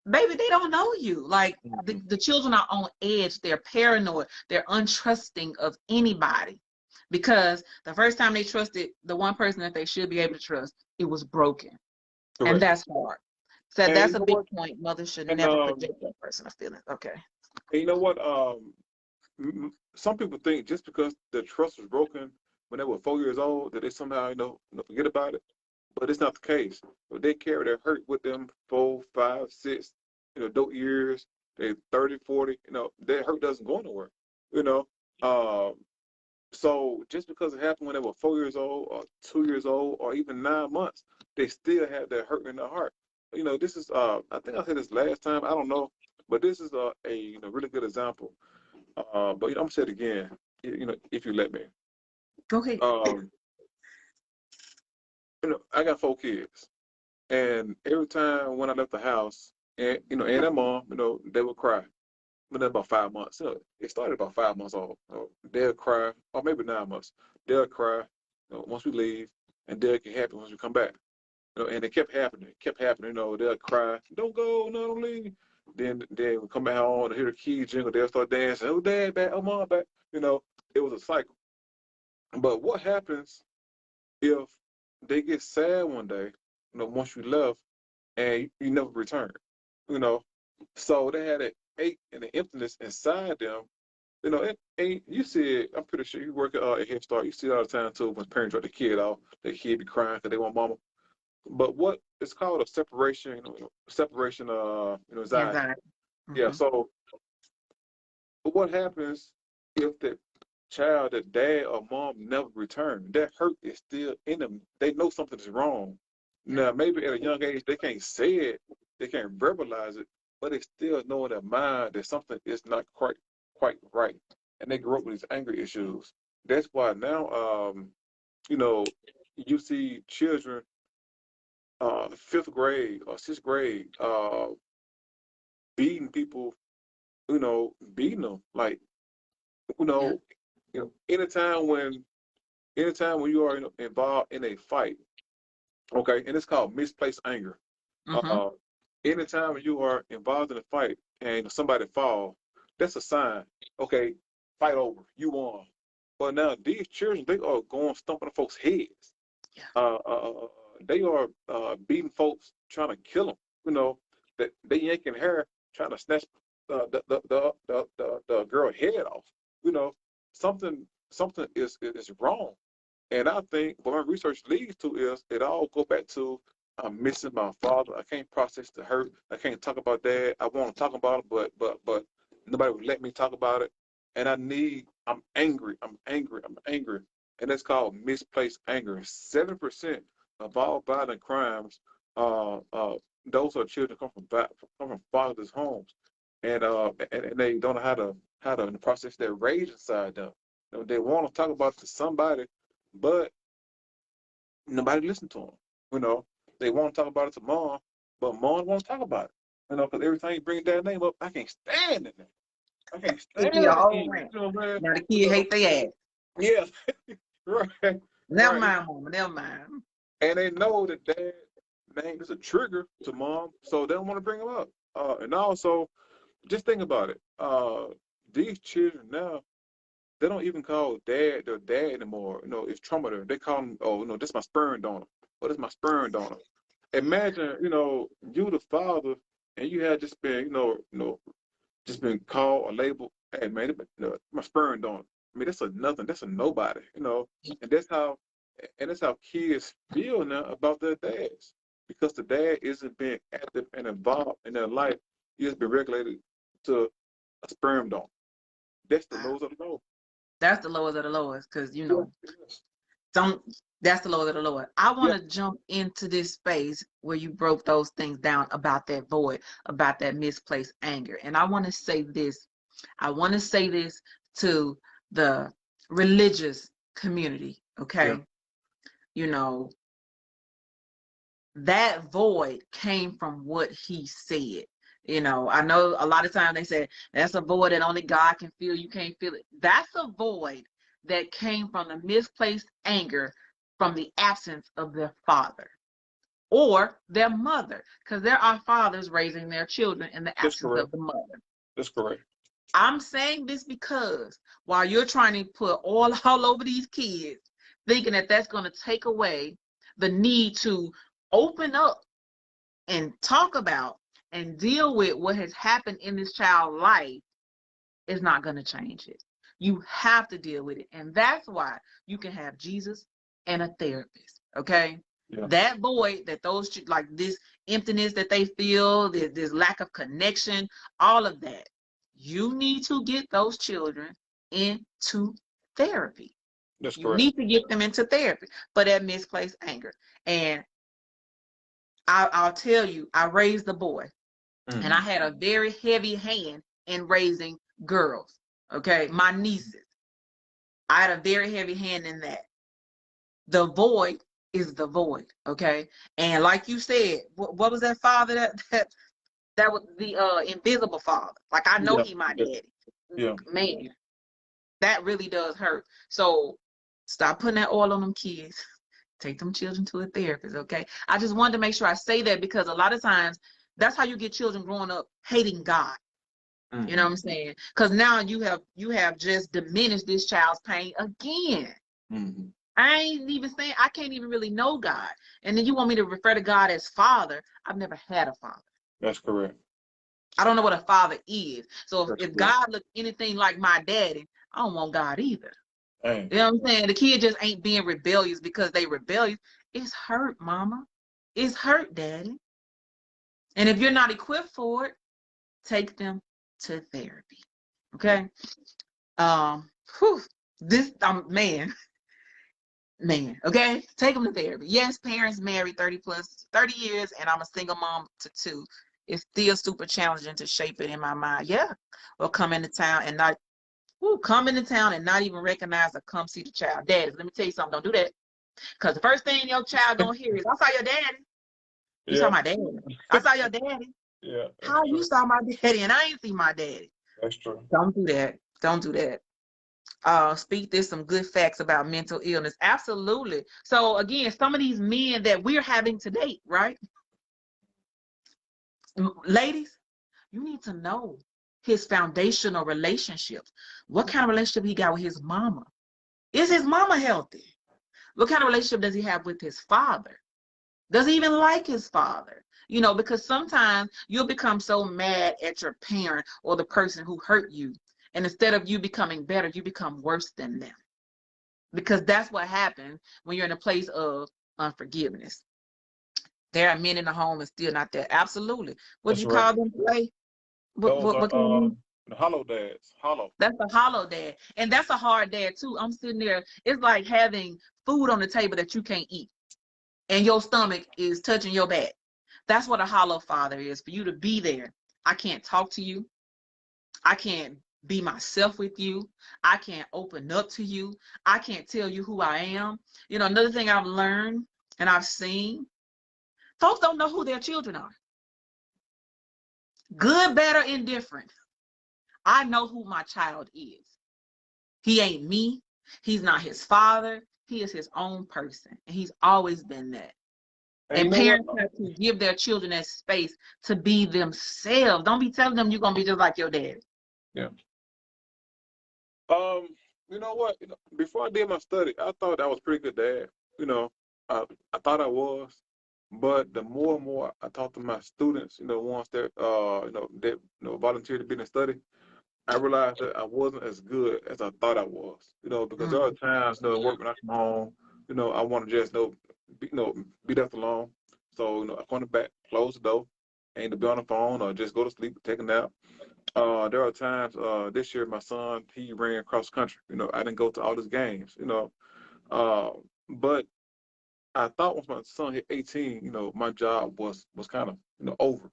Baby, they don't know you. Like the children are on edge. They're paranoid. They're untrusting of anybody because the first time they trusted the one person that they should be able to trust, it was broken. Correct. And that's hard. So And that's a big point. Mothers should and never project that person's feelings. Okay. And you know what? Some people think just because the trust was broken when they were 4 years old that they somehow, forget about it. But it's not the case. But they carry their hurt with them 4, 5, 6, adult years. They 30, 40. Their hurt doesn't go nowhere. You know. Um, so just because it happened when they were 4 years old, or 2 years old, or even 9 months, they still have that hurt in their heart. This is I think I said this last time. I don't know, but this is a really good example. But I'm gonna say it again. If you let me. Go ahead. Um, I got 4 kids. And every time when I left the house, and their mom, they would cry. But then about 5 months, it started about 5 months old. They'll cry, or maybe 9 months. They'll cry, once we leave, and they'll get happy once we come back. And it kept happening. It kept happening. They'll cry, don't go, no, don't leave. Then we come back home and hear the keys jingle. They'll start dancing. Oh, dad back, oh, mom back. It was a cycle. But what happens if they get sad one day? Once you left and you never return. You know, so they had an ache and an emptiness inside them. And you see it. I'm pretty sure you work at Head Start. You see it all the time too. When parents drop the kid off, the kid be crying because they want mama. But what it's called a separation, separation, anxiety. Anxiety. Yeah. So what happens if the child, the dad or mom never return? That hurt is still in them. They know something is wrong. Now, maybe at a young age they can't say it, they can't verbalize it, but they still know in their mind that something is not quite right, and they grew up with these anger issues. That's why now, you know, you see children, fifth grade or sixth grade, beating people, beating them like, you Yeah. know, anytime when you are involved in a fight, okay, and it's called misplaced anger. Mm-hmm. Uh, anytime you are involved in a fight and somebody fall, that's a sign. Okay, fight over. You won. But now these children, they are going stomping on folks' heads. Yeah. They are beating folks, trying to kill them. That they yanking hair, trying to snatch the girl head off. You know, something is wrong. And I think what my research leads to is it all go back to I'm missing my father. I can't process the hurt. I can't talk about that. I want to talk about it, but nobody would let me talk about it. And I'm angry. I'm angry. I'm angry. And it's called misplaced anger. 7% of all violent crimes, those are children come from fatherless homes, and they don't know how to process their rage inside them. They want to talk about it to somebody, but nobody listened to them. You know, they want to talk about it to mom, but mom won't talk about it. Because every time you bring that name up, I can't stand it. I can't It'd stand be a it whole again. rant. You know what I'm saying? Now the kid hate their ass. Yeah, right, Never right. mind, mama. Never mind. And they know that dad name is a trigger to mom, so they don't want to bring him up. And also, just think about it. These children now, they don't even call dad their dad anymore. It's trauma there. They call him, oh, this is my sperm donor. Oh, this is my sperm donor. Imagine, you the father, and you had just been, just been called or labeled, hey man, my sperm donor. I mean, that's a nothing. That's a nobody. And that's how kids feel now about their dads, because the dad isn't being active and involved in their life. He has been regulated to a sperm donor. That's the Wow. lowest of the low. That's the lowest of the lowest, because Yeah, yes. don't that's the lowest of the lowest. I want Yeah, to jump into this space where you broke those things down about that void, about that misplaced anger. And I want to say this. I want to say this to the religious community, yeah. okay? You know, that void came from what he said. I know a lot of times they say that's a void that only God can feel. You can't feel it. That's a void that came from the misplaced anger from the absence of their father or their mother, because there are fathers raising their children in the That's absence correct. of the mother. That's correct. I'm saying this because while you're trying to put oil all over these kids, thinking that that's going to take away the need to open up and talk about and deal with what has happened in this child's life, is not going to change it. You have to deal with it. And that's why you can have Jesus and a therapist. Okay. Yeah. That void that those, like this emptiness that they feel, this lack of connection, all of that, you need to get those children into therapy. That's You correct. need to get them into therapy for that misplaced anger. And I'll tell you, I raised a boy, and I had a very heavy hand in raising girls. Okay, my nieces. I had a very heavy hand in that. The void is the void. Okay, and like you said, what was that father that was the invisible father? Like I know Yeah. he my daddy. Yeah. Man, that really does hurt. So stop putting that oil on them kids. Take them children to a therapist, okay? I just wanted to make sure I say that because a lot of times that's how you get children growing up hating God. You know what I'm saying? Because now you have just diminished this child's pain again. Mm-hmm. I ain't even saying I can't even really know God. And then you want me to refer to God as father. I've never had a father. That's correct. I don't know what a father is. So That's if correct. God looked anything like my daddy, I don't want God either. Dang. You know what I'm saying? The kid just ain't being rebellious because they rebellious. It's hurt, mama. It's hurt, daddy. And if you're not equipped for it, take them to therapy. Okay? Whew, this man, okay? Take them to therapy. Yes, parents married 30 years, and I'm a single mom to 2. It's still super challenging to shape it in my mind. Yeah. Well, come into town and not even recognize or come see the child. Daddy, let me tell you something. Don't do that. Because the first thing your child gonna hear is, I saw your daddy. You saw Yeah. my daddy. I saw your daddy. Yeah. How you saw my daddy and I ain't see my daddy? That's true. Don't do that. Don't do that. Speak this some good facts about mental illness. Absolutely. So again, some of these men that we're having to date, right? Ladies, you need to know his foundational relationships. What kind of relationship he got with his mama? Is his mama healthy? What kind of relationship does he have with his father? Does he even like his father? You know, because sometimes you'll become so mad at your parent or the person who hurt you. And instead of you becoming better, you become worse than them. Because that's what happens when you're in a place of unforgiveness. There are men in the home and still not there. Absolutely. What do That's you right. call them today? Those What can you are mean? the hollow dads. Hollow. That's a hollow dad. And that's a hard dad too. I'm sitting there. It's like having food on the table that you can't eat. And your stomach is touching your back. That's what a hollow father is, for you to be there. I can't talk to you. I can't be myself with you. I can't open up to you. I can't tell you who I am. You know, another thing I've learned and I've seen, folks don't know who their children are. Good, bad, or indifferent. I know who my child is. He ain't me. He's not his father. He is his own person. And he's always been that. And you And know what? parents have to give their children that space to be themselves. Don't be telling them you're gonna be just like your dad. Yeah. Um, you know what? Before I did my study, I thought I was pretty good dad. You know, I I thought I was, but the more and more I talked to my students, ones that volunteered to be in the study, I realized that I wasn't as good as I thought I was. Because there are Mm. times, at work when I come home, I want to just be left alone. So I come back, close the door, ain't to be on the phone or just go to sleep, take a nap. There are times this year my son he ran cross country. I didn't go to all his games. Uh, but I thought once my son hit 18, my job was kind of over.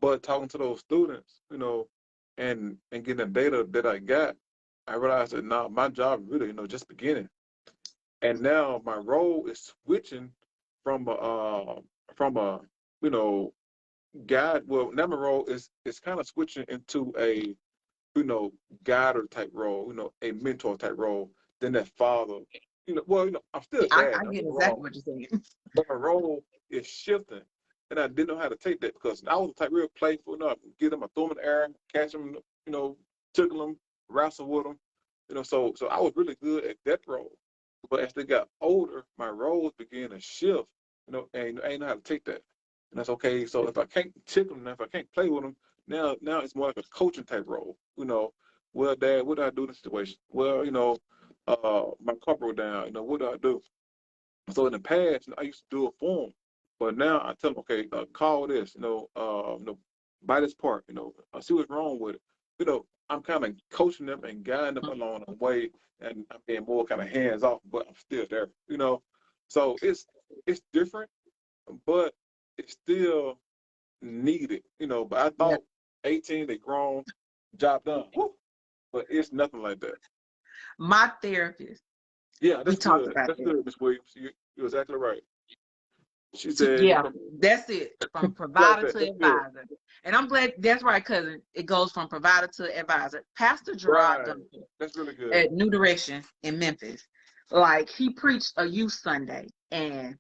But talking to those students, and getting the data that I got, I realized that now my job really, just beginning. And now my role is switching from a you know guide. Well, now my role is kind of switching into a you know, guider type role, a mentor type role, than that father. I'm still a dad, I don't get get me exactly wrong, what you're saying. but my role is shifting. And I didn't know how to take that because I was the type real playful, get them, I throw them in the air, catch them, tickle them, wrestle with them, so I was really good at that role. But as they got older, my roles began to shift, and I didn't know how to take that. And that's okay. So if I can't tickle them, if I can't play with them, now it's more like a coaching type role, Well, Dad, what do I do in this situation? Well, my car broke down. What do I do? So in the past, I used to do it for them, but now I tell them, okay, call this, buy this part, see what's wrong with it. I'm kind of coaching them and guiding them along the way, and I'm being more kind of hands off, but I'm still there. So it's different, but it's still needed. But I Yeah. thought 18, they grown, job done. Woo. But it's nothing like that. My therapist, Yeah, we that's talked good. about That's that. good, Miss Williams. You're exactly right. She said, Yeah, that's it. From like provider that. to That's good. advisor. And I'm glad that's right, cousin. It goes from provider to advisor. Pastor Gerard Right. Duncan That's really good. at New Direction in Memphis, like he preached a youth Sunday, and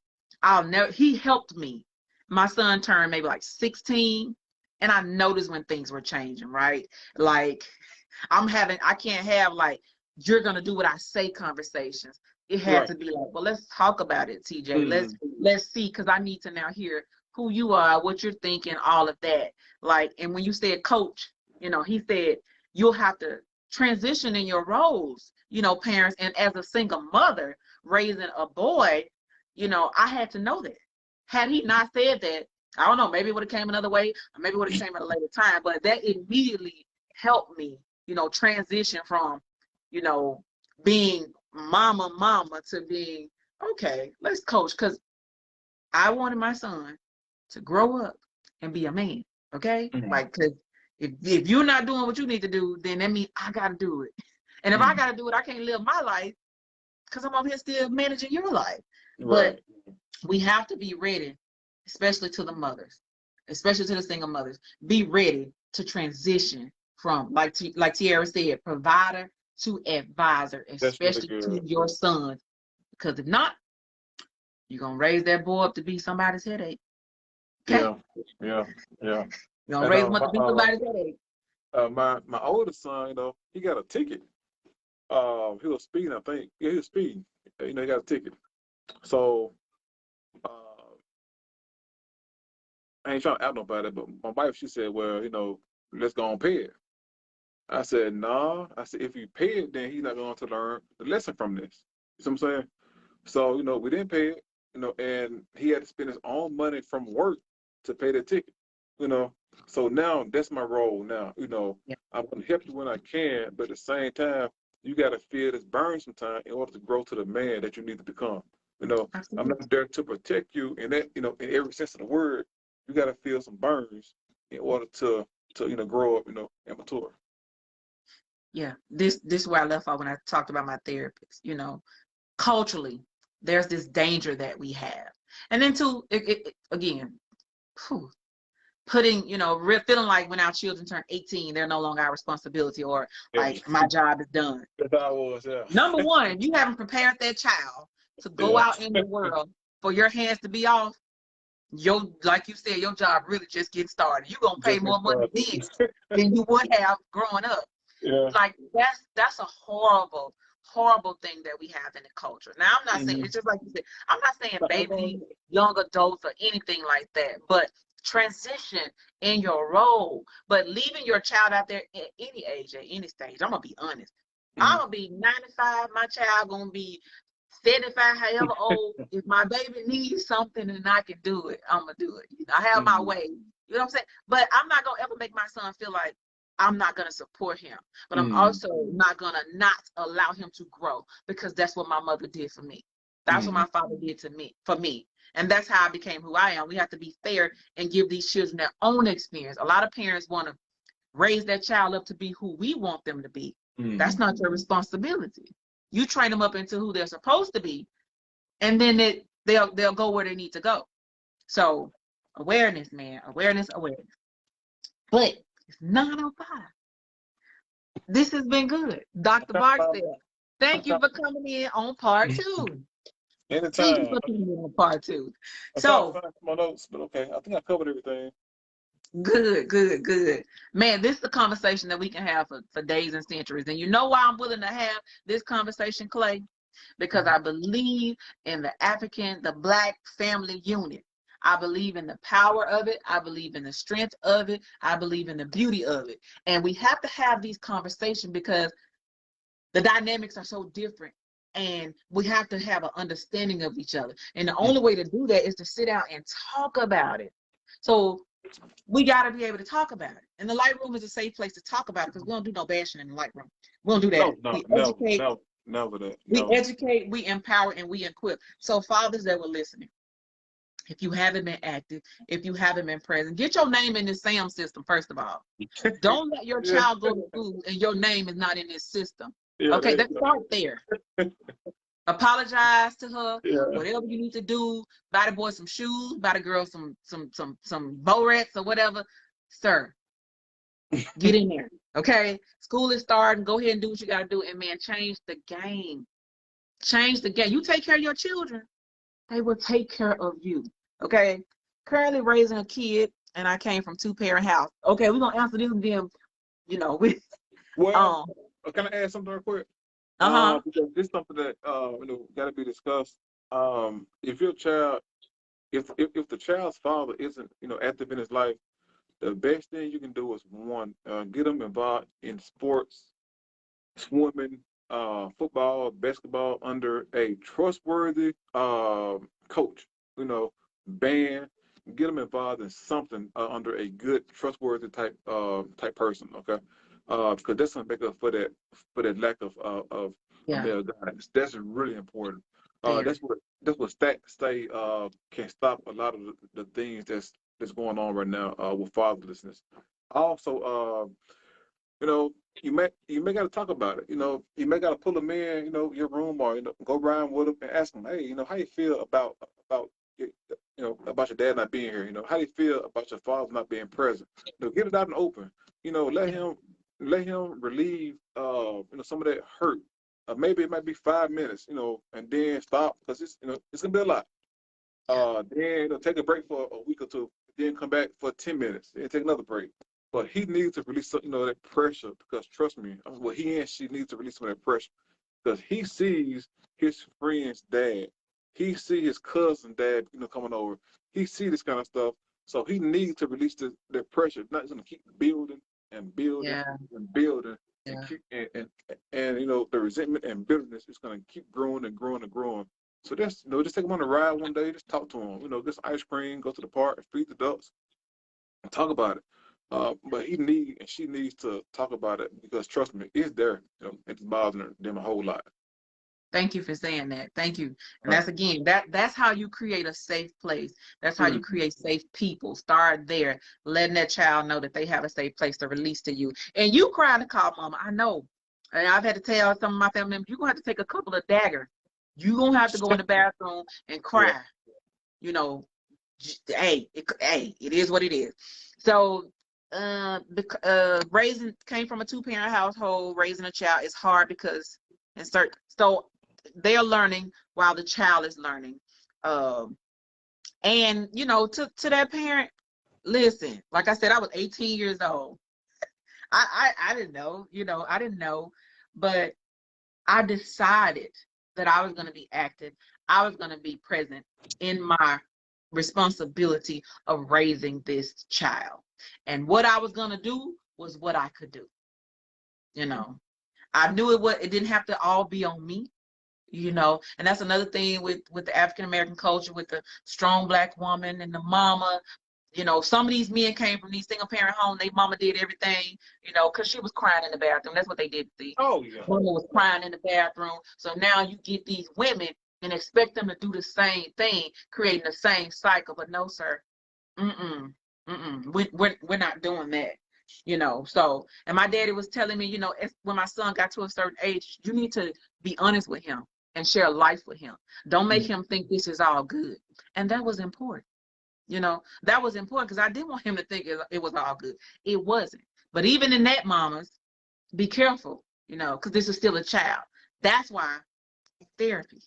he helped me. My son turned maybe like 16, and I noticed when things were changing, right? Like I can't have like, you're gonna do what I say conversations. It had Right. to be like, well, let's talk about it, TJ. Mm-hmm. Let's see, because I need to now hear who you are, what you're thinking, all of that. Like, and when you said coach, he said you'll have to transition in your roles, parents. And as a single mother raising a boy, I had to know that. Had he not said that, I don't know, maybe it would have came another way, or maybe it would have came at a later time, but that immediately helped me, transition from, you know, being mama to being, okay, let's coach. Because I wanted my son to grow up and be a man. Okay. Mm-hmm. Like, because if you're not doing what you need to do, then that means I got to do it. And if I Mm-hmm. got to do it, I can't live my life because I'm over here still managing your life. Right. But we have to be ready, especially to the mothers, especially to the single mothers. Be ready to transition from, like Tiara said, provider to advisor, That's really especially to good. your sons. Because if not, you're going to raise that boy up to be somebody's headache. Okay? Yeah. Yeah. Yeah. You're going to And raise him up to be somebody's headache. my oldest son, he got a ticket. He was speeding, I think. Yeah, he was speeding. He got a ticket. So uh, I ain't trying to out nobody, but my wife, she said, well, let's go and pay it. I said, nah. I said, if you pay it, then he's not going to learn the lesson from this. You see what I'm saying? So, we didn't pay it, and he had to spend his own money from work to pay the ticket, you know. So now that's my role now, Yeah. I'm going to help you when I can, but at the same time, you got to feel this burn sometime in order to grow to the man that you need to become. I'm Absolutely. not there to protect you, and that, in every sense of the word, you got to feel some burns in order to grow up, and mature. Yeah. This is where I left off when I talked about my therapist. Culturally, there's this danger that we have. And then again, whew, putting, feeling like when our children turn 18, they're no longer our responsibility, or Yeah, like my job is done. that's how I was, yeah. Number one, you haven't prepared that child to go Yeah. out in the world for your hands to be off. Like you said, your job really just getting started. You're gonna pay Just get more money started. then than you would have growing up. Yeah. Like that's a horrible thing that we have in the culture. Now I'm not saying, Mhm. it's just like you said, I'm not saying baby, young adults or anything like that, but transition in your role. But leaving your child out there at any age, at any stage, I'm gonna be honest. I'm gonna be 95, my child gonna be 75, however old. If my baby needs something and I can do it, I'm gonna do it. I have my way. You know what I'm saying? But I'm not gonna ever make my son feel like I'm not gonna support him. But I'm also not gonna not allow him to grow, because that's what my mother did for me. That's what my father did for me. And that's how I became who I am. We have to be fair and give these children their own experience. A lot of parents want to raise their child up to be who we want them to be. That's not your responsibility. You train them up into who they're supposed to be, and then they'll go where they need to go. So awareness, man, awareness. But it's 9:05. This has been good, Dr. Barksdale. Thank you for coming in on part 2. Thank you Anytime. for coming in on part 2. I'm trying to So find my notes, but okay. I think I covered everything. good. Man, this is a conversation that we can have for days and centuries. And you know why I'm willing to have this conversation, Clay? Because I believe in the Black family unit. I believe in the power of it. I believe in the strength of it. I believe in the beauty of it. And we have to have these conversations because the dynamics are so different. And we have to have an understanding of each other. And the only way to do that is to sit down and talk about it. So we got to be able to talk about it. And the light room is a safe place to talk about it because we don't do no bashing in the light room. We don't do that. No, We no, educate, no, never that. we No. educate, we empower, and we equip. So fathers that were listening, if you haven't been active, if you haven't been present, get your name in this SAM system, first of all. Don't let your Yeah. child go to school and your name is not in this system. Yeah, Okay, there let's you start there. Apologize to her, go. whatever you need to do. Buy the boy some shoes, buy the girl some Borex or whatever. Sir, get in there. Okay, school is starting. Go ahead and do what you got to do, and man, change the game. Change the game. You take care of your children, they will take care of you. Okay. Currently raising a kid, and I came from 2-parent house. Okay, we're gonna answer this and then, we Well, can I add something real quick? uh-huh. Because this is something that got to be discussed. If your child, if the child's father isn't active in his life, the best thing you can do is one, get them involved in sports, swimming, football, basketball under a trustworthy coach. Band. Get them involved in something under a good, trustworthy type person. Okay, because that's gonna make up for that lack of Yeah, male guidance. That's really important. there. That's what stay can stop a lot of the things that's going on right now with fatherlessness. Also, you know, you may got to talk about it. You may got to pull them in, your room, or go around with them and ask them, hey, how you feel about about your dad not being here? How do you feel about your father not being present? Get it out and open. Let him relieve some of that hurt. Maybe it might be 5 minutes, and then stop because it's gonna be a lot. Then take a break for a week or two, then come back for 10 minutes, then take another break. But he needs to release some, that pressure because trust me, he and she needs to release some of that pressure because he sees his friend's dad, he sees his cousin dad, coming over. He sees this kind of stuff, so he needs to release that pressure. Not going to keep building and building Yeah, and building and yeah. keep and the resentment and bitterness is going to keep growing and growing and growing. So just take him on a ride one day, just talk to him. Get some ice cream, go to the park, feed the ducks, and talk about it. But she needs to talk about it because trust me, it's there. It's bothering them a whole lot. Thank you for saying that. Thank you. And Right. that's again, that's how you create a safe place. That's how you Mm. create safe people. Start there, letting that child know that they have a safe place to release to you. And you cry to call mama. I know. And I've had to tell some of my family members, you're gonna have to take a couple of daggers. You're gonna have to go in the bathroom and Yeah. cry. Hey, it is what it is. So raising came from a 2-parent household. Raising a child is hard because so they're learning while the child is learning. And to that parent, listen, like I said, I was 18 years old. I didn't know, I didn't know, but I decided that I was going to be active. I was going to be present in my responsibility of raising this child. And what I was going to do was what I could do. I knew it didn't have to all be on me. And that's another thing with the African American culture, with the strong Black woman and the mama. Some of these men came from these single parent homes. They mama did everything, because she was crying in the bathroom. That's what they did. The Oh yeah. mama was crying in the bathroom. So now you get these women and expect them to do the same thing, creating the same cycle. But no, sir. Mm-mm. Mm-mm. We're not doing that. So, and my daddy was telling me, when my son got to a certain age, you need to be honest with him and share life with him. Don't make him think this is all good. And that was important. That was important because I didn't want him to think it was all good. It wasn't. But even in that, mamas, be careful, because this is still a child. That's why therapy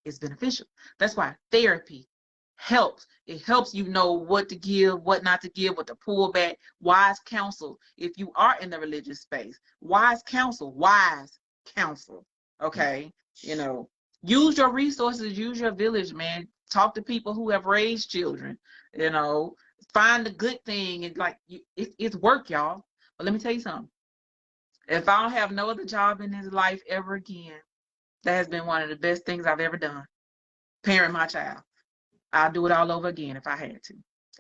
is beneficial. That's why therapy helps. It helps you know what to give, what not to give, what to pull back. Wise counsel. If you are in the religious space, wise counsel. Okay. use your resources, use your village, man. Talk to people who have raised children, you know, find the good thing. And like, it's work, y'all. But let me tell you something. If I don't have no other job in this life ever again, that has been one of the best things I've ever done. Parent my child. I'll do it all over again if I had to.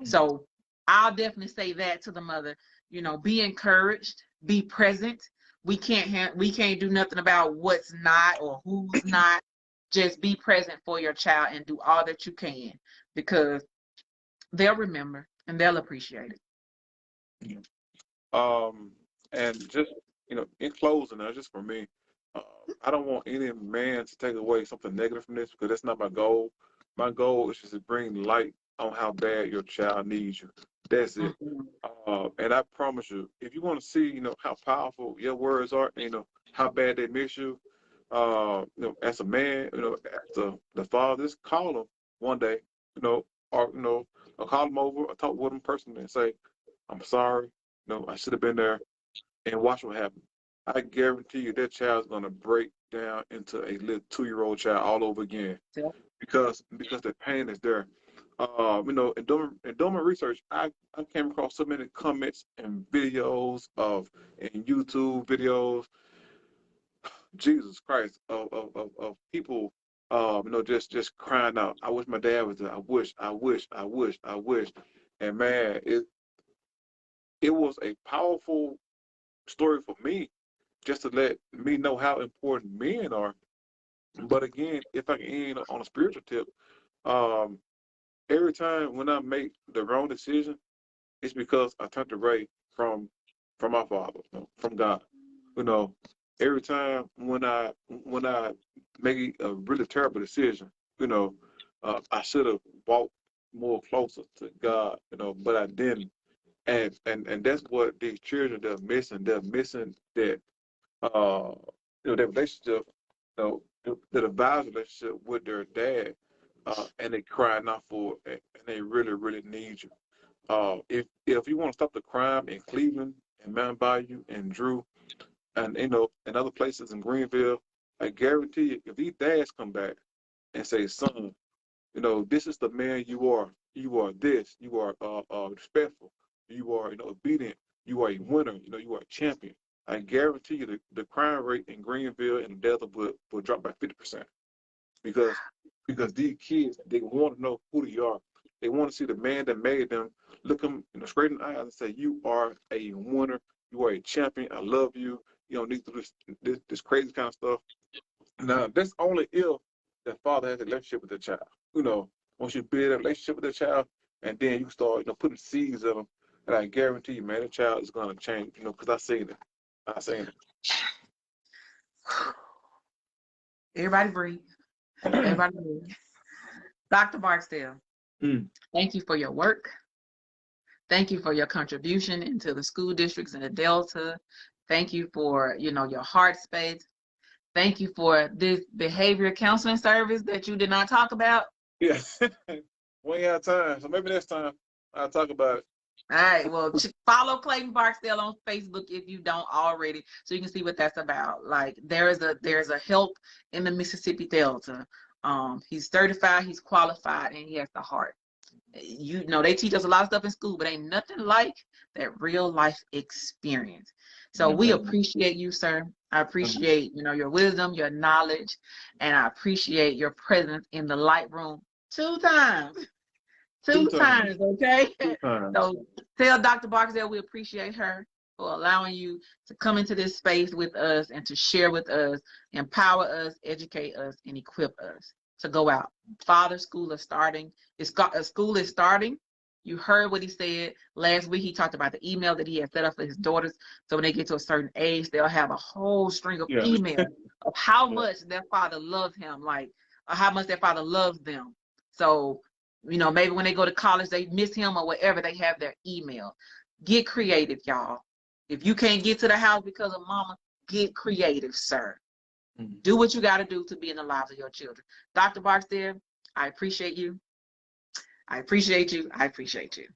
So I'll definitely say that to the mother, you know, be encouraged, be present. We can't do nothing about what's not or who's not. Just be present for your child and do all that you can, because they'll remember and they'll appreciate it. And just, in closing, just for me, uh, I don't want any man to take away something negative from this, because that's not my goal. My goal is just to bring light on how bad your child needs you. That's it. And I promise you, if you want to see, how powerful your words are, how bad they miss you, as a man, as the father, just call them one day, or, or call them over or talk with them personally and say, I'm sorry, I should have been there, and watch what happens. I guarantee you that child's gonna break down into a little 2-year-old child all over again, Yeah. because the pain is there. In doing my research, I came across so many comments and videos and YouTube videos, Jesus Christ, of people, just crying out, I wish my dad was there. I wish. And man, it was a powerful story for me, just to let me know how important men are. But again, if I can end on a spiritual tip, um, every time when I make the wrong decision, it's because I turned away from my Father, from God. You know, every time when I make a really terrible decision, I should have walked more closer to God, but I didn't. And that's what these children, they're missing. They're missing that uh that relationship, the advisor relationship with their dad, and they crying out for it, and they really, really need you. If you want to stop the crime in Cleveland and Mount Bayou and Drew and and other places in Greenville, I guarantee you, if these dads come back and say, son, this is the man you are. You are this. You are respectful. You are, obedient. You are a winner. You are a champion. I guarantee you the crime rate in Greenville and Delta will drop by 50%, because these kids, they want to know who they are. They want to see the man that made them, look them straight in the eyes and say, you are a winner. You are a champion. I love you. You don't need to do this crazy kind of stuff. Now, that's only if the father has a relationship with the child. Once you build a relationship with the child, and then you start, putting seeds of them, and I guarantee you, man, the child is going to change, because I seen it. I seen it. Everybody breathe. Everybody breathe. Dr. Barksdale, thank you for your work. Thank you for your contribution into the school districts in the Delta. Thank you for, your heart space. Thank you for this behavior counseling service that you did not talk about. Yeah. We ain't have time, so maybe next time I'll talk about it. All right, well, follow Clayton Barksdale on Facebook if you don't already, so you can see what that's about. Like, there's a help in the Mississippi Delta. He's certified, he's qualified, and he has the heart. They teach us a lot of stuff in school, but ain't nothing like that real life experience. So we appreciate you, sir. I appreciate, your wisdom, your knowledge, and I appreciate your presence in the light room 2 times. Two times, okay? 2 times. So tell Dr. Barksdale we appreciate her for allowing you to come into this space with us and to share with us, empower us, educate us, and equip us to go out. Father, school is starting. School is starting. You heard what he said. Last week he talked about the email that he had set up for his daughters. So when they get to a certain age, they'll have a whole string of emails of how much their father loves him, or how much their father loves them. So, maybe when they go to college, they miss him or whatever, they have their email. Get creative, y'all. If you can't get to the house because of mama, get creative, sir. Do what you got to do to be in the lives of your children. Dr. Barksdale, I appreciate you. I appreciate you. I appreciate you.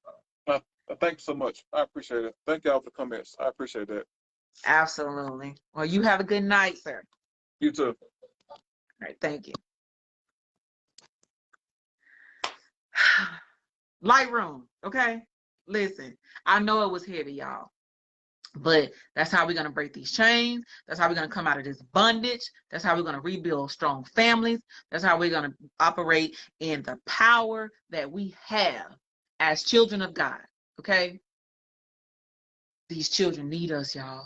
Thank you so much. I appreciate it. Thank y'all for the comments. I appreciate that. Absolutely. Well, you have a good night, sir. You too. All right. Thank you. Lightroom, okay? Listen, I know it was heavy, y'all. But that's how we're going to break these chains. That's how we're going to come out of this bondage. That's how we're going to rebuild strong families. That's how we're going to operate in the power that we have as children of God. Okay? These children need us, y'all.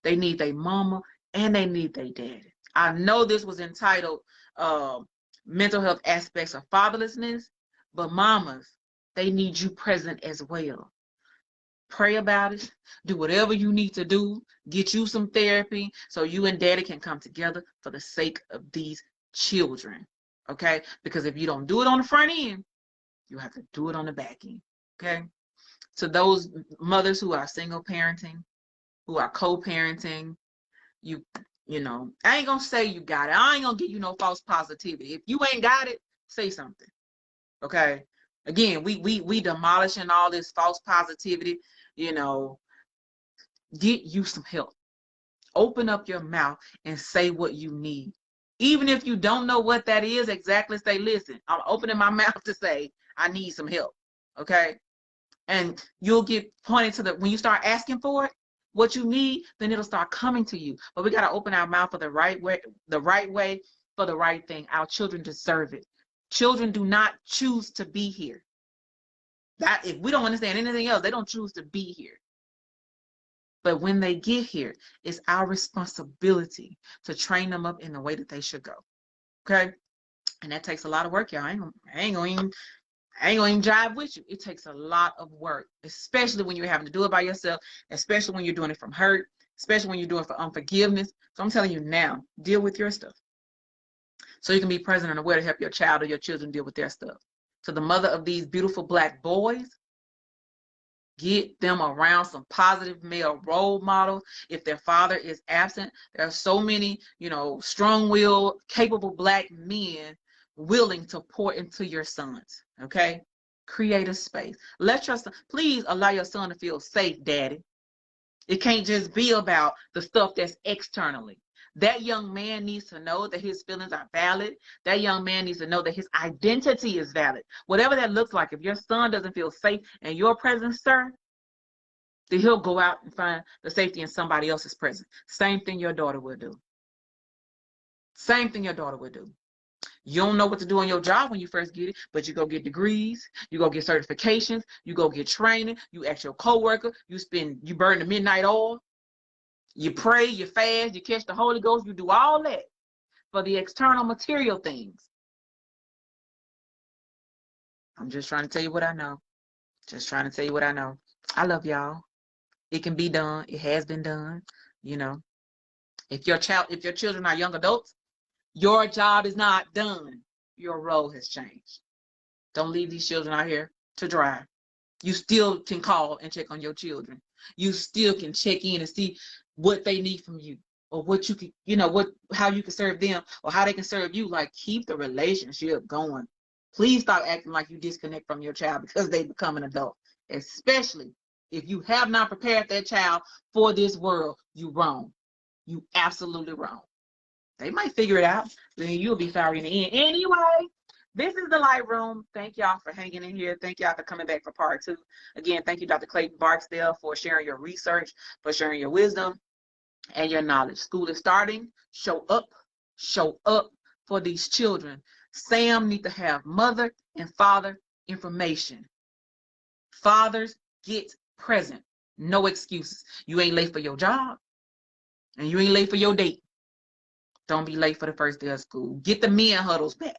They need their mama and they need their daddy. I know this was entitled Mental Health Aspects of Fatherlessness, but mamas, they need you present as well. Pray about it. Do whatever you need to do. Get you some therapy so you and daddy can come together for the sake of these children. Okay? Because if you don't do it on the front end, you have to do it on the back end. Okay? To those mothers who are single parenting, who are co-parenting, you know, I ain't gonna say you got it. I ain't gonna give you no false positivity. If you ain't got it, say something. Okay? Again, we demolishing all this false positivity. You know, get you some help. Open up your mouth and say what you need. Even if you don't know what that is exactly, say, listen, I'm opening my mouth to say, I need some help. Okay? And you'll get pointed to when you start asking for it, what you need, then it'll start coming to you. But we got to open our mouth for the right way for the right thing. Our children deserve it. Children do not choose to be here. That if we don't understand anything else, they don't choose to be here. But when they get here, it's our responsibility to train them up in the way that they should go. Okay? And that takes a lot of work, y'all. I ain't gonna even jive with you. It takes a lot of work, especially when you're having to do it by yourself, especially when you're doing it from hurt, especially when you're doing it for unforgiveness. So I'm telling you now, deal with your stuff. So you can be present and aware to help your child or your children deal with their stuff. To the mother of these beautiful Black boys, get them around some positive male role models. If their father is absent, there are so many, you know, strong-willed, capable Black men willing to pour into your sons. Okay? Create a space. Let your son, please allow your son to feel safe, daddy. It can't just be about the stuff that's externally. That young man needs to know that his feelings are valid. That young man needs to know that his identity is valid. Whatever that looks like, if your son doesn't feel safe in your presence, sir, then he'll go out and find the safety in somebody else's presence. Same thing your daughter will do. Same thing your daughter will do. You don't know what to do on your job when you first get it, but you go get degrees, you go get certifications, you go get training, you ask your coworker, you burn the midnight oil, you pray, you fast, you catch the Holy Ghost, you do all that for the external material things. I'm just trying to tell you what I know. Just trying to tell you what I know. I love y'all. It can be done. It has been done. You know, if your children are young adults, your job is not done. Your role has changed. Don't leave these children out here to dry. You still can call and check on your children. You still can check in and see what they need from you, or what you can, you know, how you can serve them, or how they can serve you. Like, keep the relationship going. Please stop acting like you disconnect from your child because they become an adult. Especially if you have not prepared that child for this world, you wrong. You absolutely wrong. They might figure it out, then you'll be sorry in the end. Anyway, this is the Light Room. Thank y'all for hanging in here. Thank y'all for coming back for part 2. Again, thank you, Dr. Clayton Barksdale, for sharing your research, for sharing your wisdom and your knowledge. School is starting. Show up for these children. Sam need to have mother and father information. Fathers, get present. No excuses. You ain't late for your job, and you ain't late for your date. Don't be late for the first day of school. Get the men huddles back.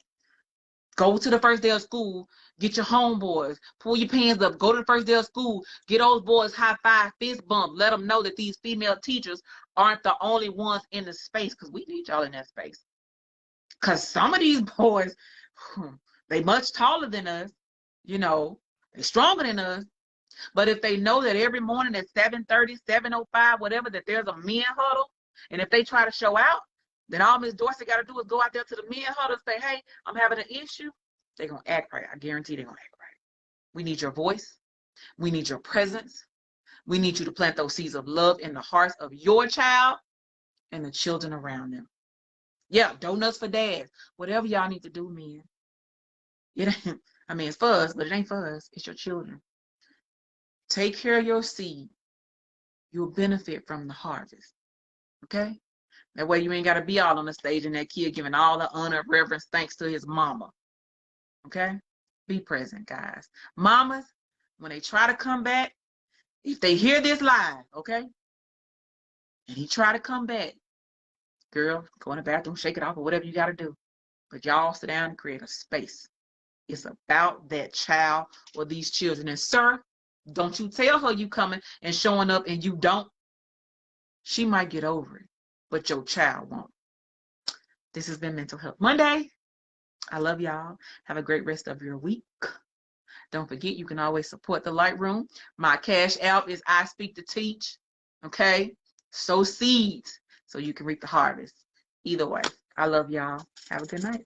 Go to the first day of school. Get your homeboys. Pull your pants up. Go to the first day of school. Get those boys high five, fist bump. Let them know that these female teachers aren't the only ones in the space, because we need y'all in that space. Because some of these boys, they much taller than us. You know, they're stronger than us. But if they know that every morning at 7:30, 7:05, whatever, that there's a men huddle, and if they try to show out, then all Ms. Dorsey got to do is go out there to the men huddle and say, hey, I'm having an issue. They're going to act right. I guarantee they're going to act right. We need your voice. We need your presence. We need you to plant those seeds of love in the hearts of your child and the children around them. Yeah, donuts for dads. Whatever y'all need to do, men. I mean, it's for us, but it ain't for us. It's your children. Take care of your seed. You'll benefit from the harvest. Okay? That way you ain't got to be all on the stage and that kid giving all the honor, reverence, thanks to his mama. Okay? Be present, guys. Mamas, when they try to come back, if they hear this live, okay? And he try to come back, girl, go in the bathroom, shake it off, or whatever you got to do. But y'all sit down and create a space. It's about that child or these children. And sir, don't you tell her you coming and showing up and you don't. She might get over it, but your child won't. This has been Mental Health Monday. I love y'all. Have a great rest of your week. Don't forget, you can always support the Light Room. My cash app is I Speak to Teach. Okay? Sow seeds so you can reap the harvest. Either way, I love y'all. Have a good night.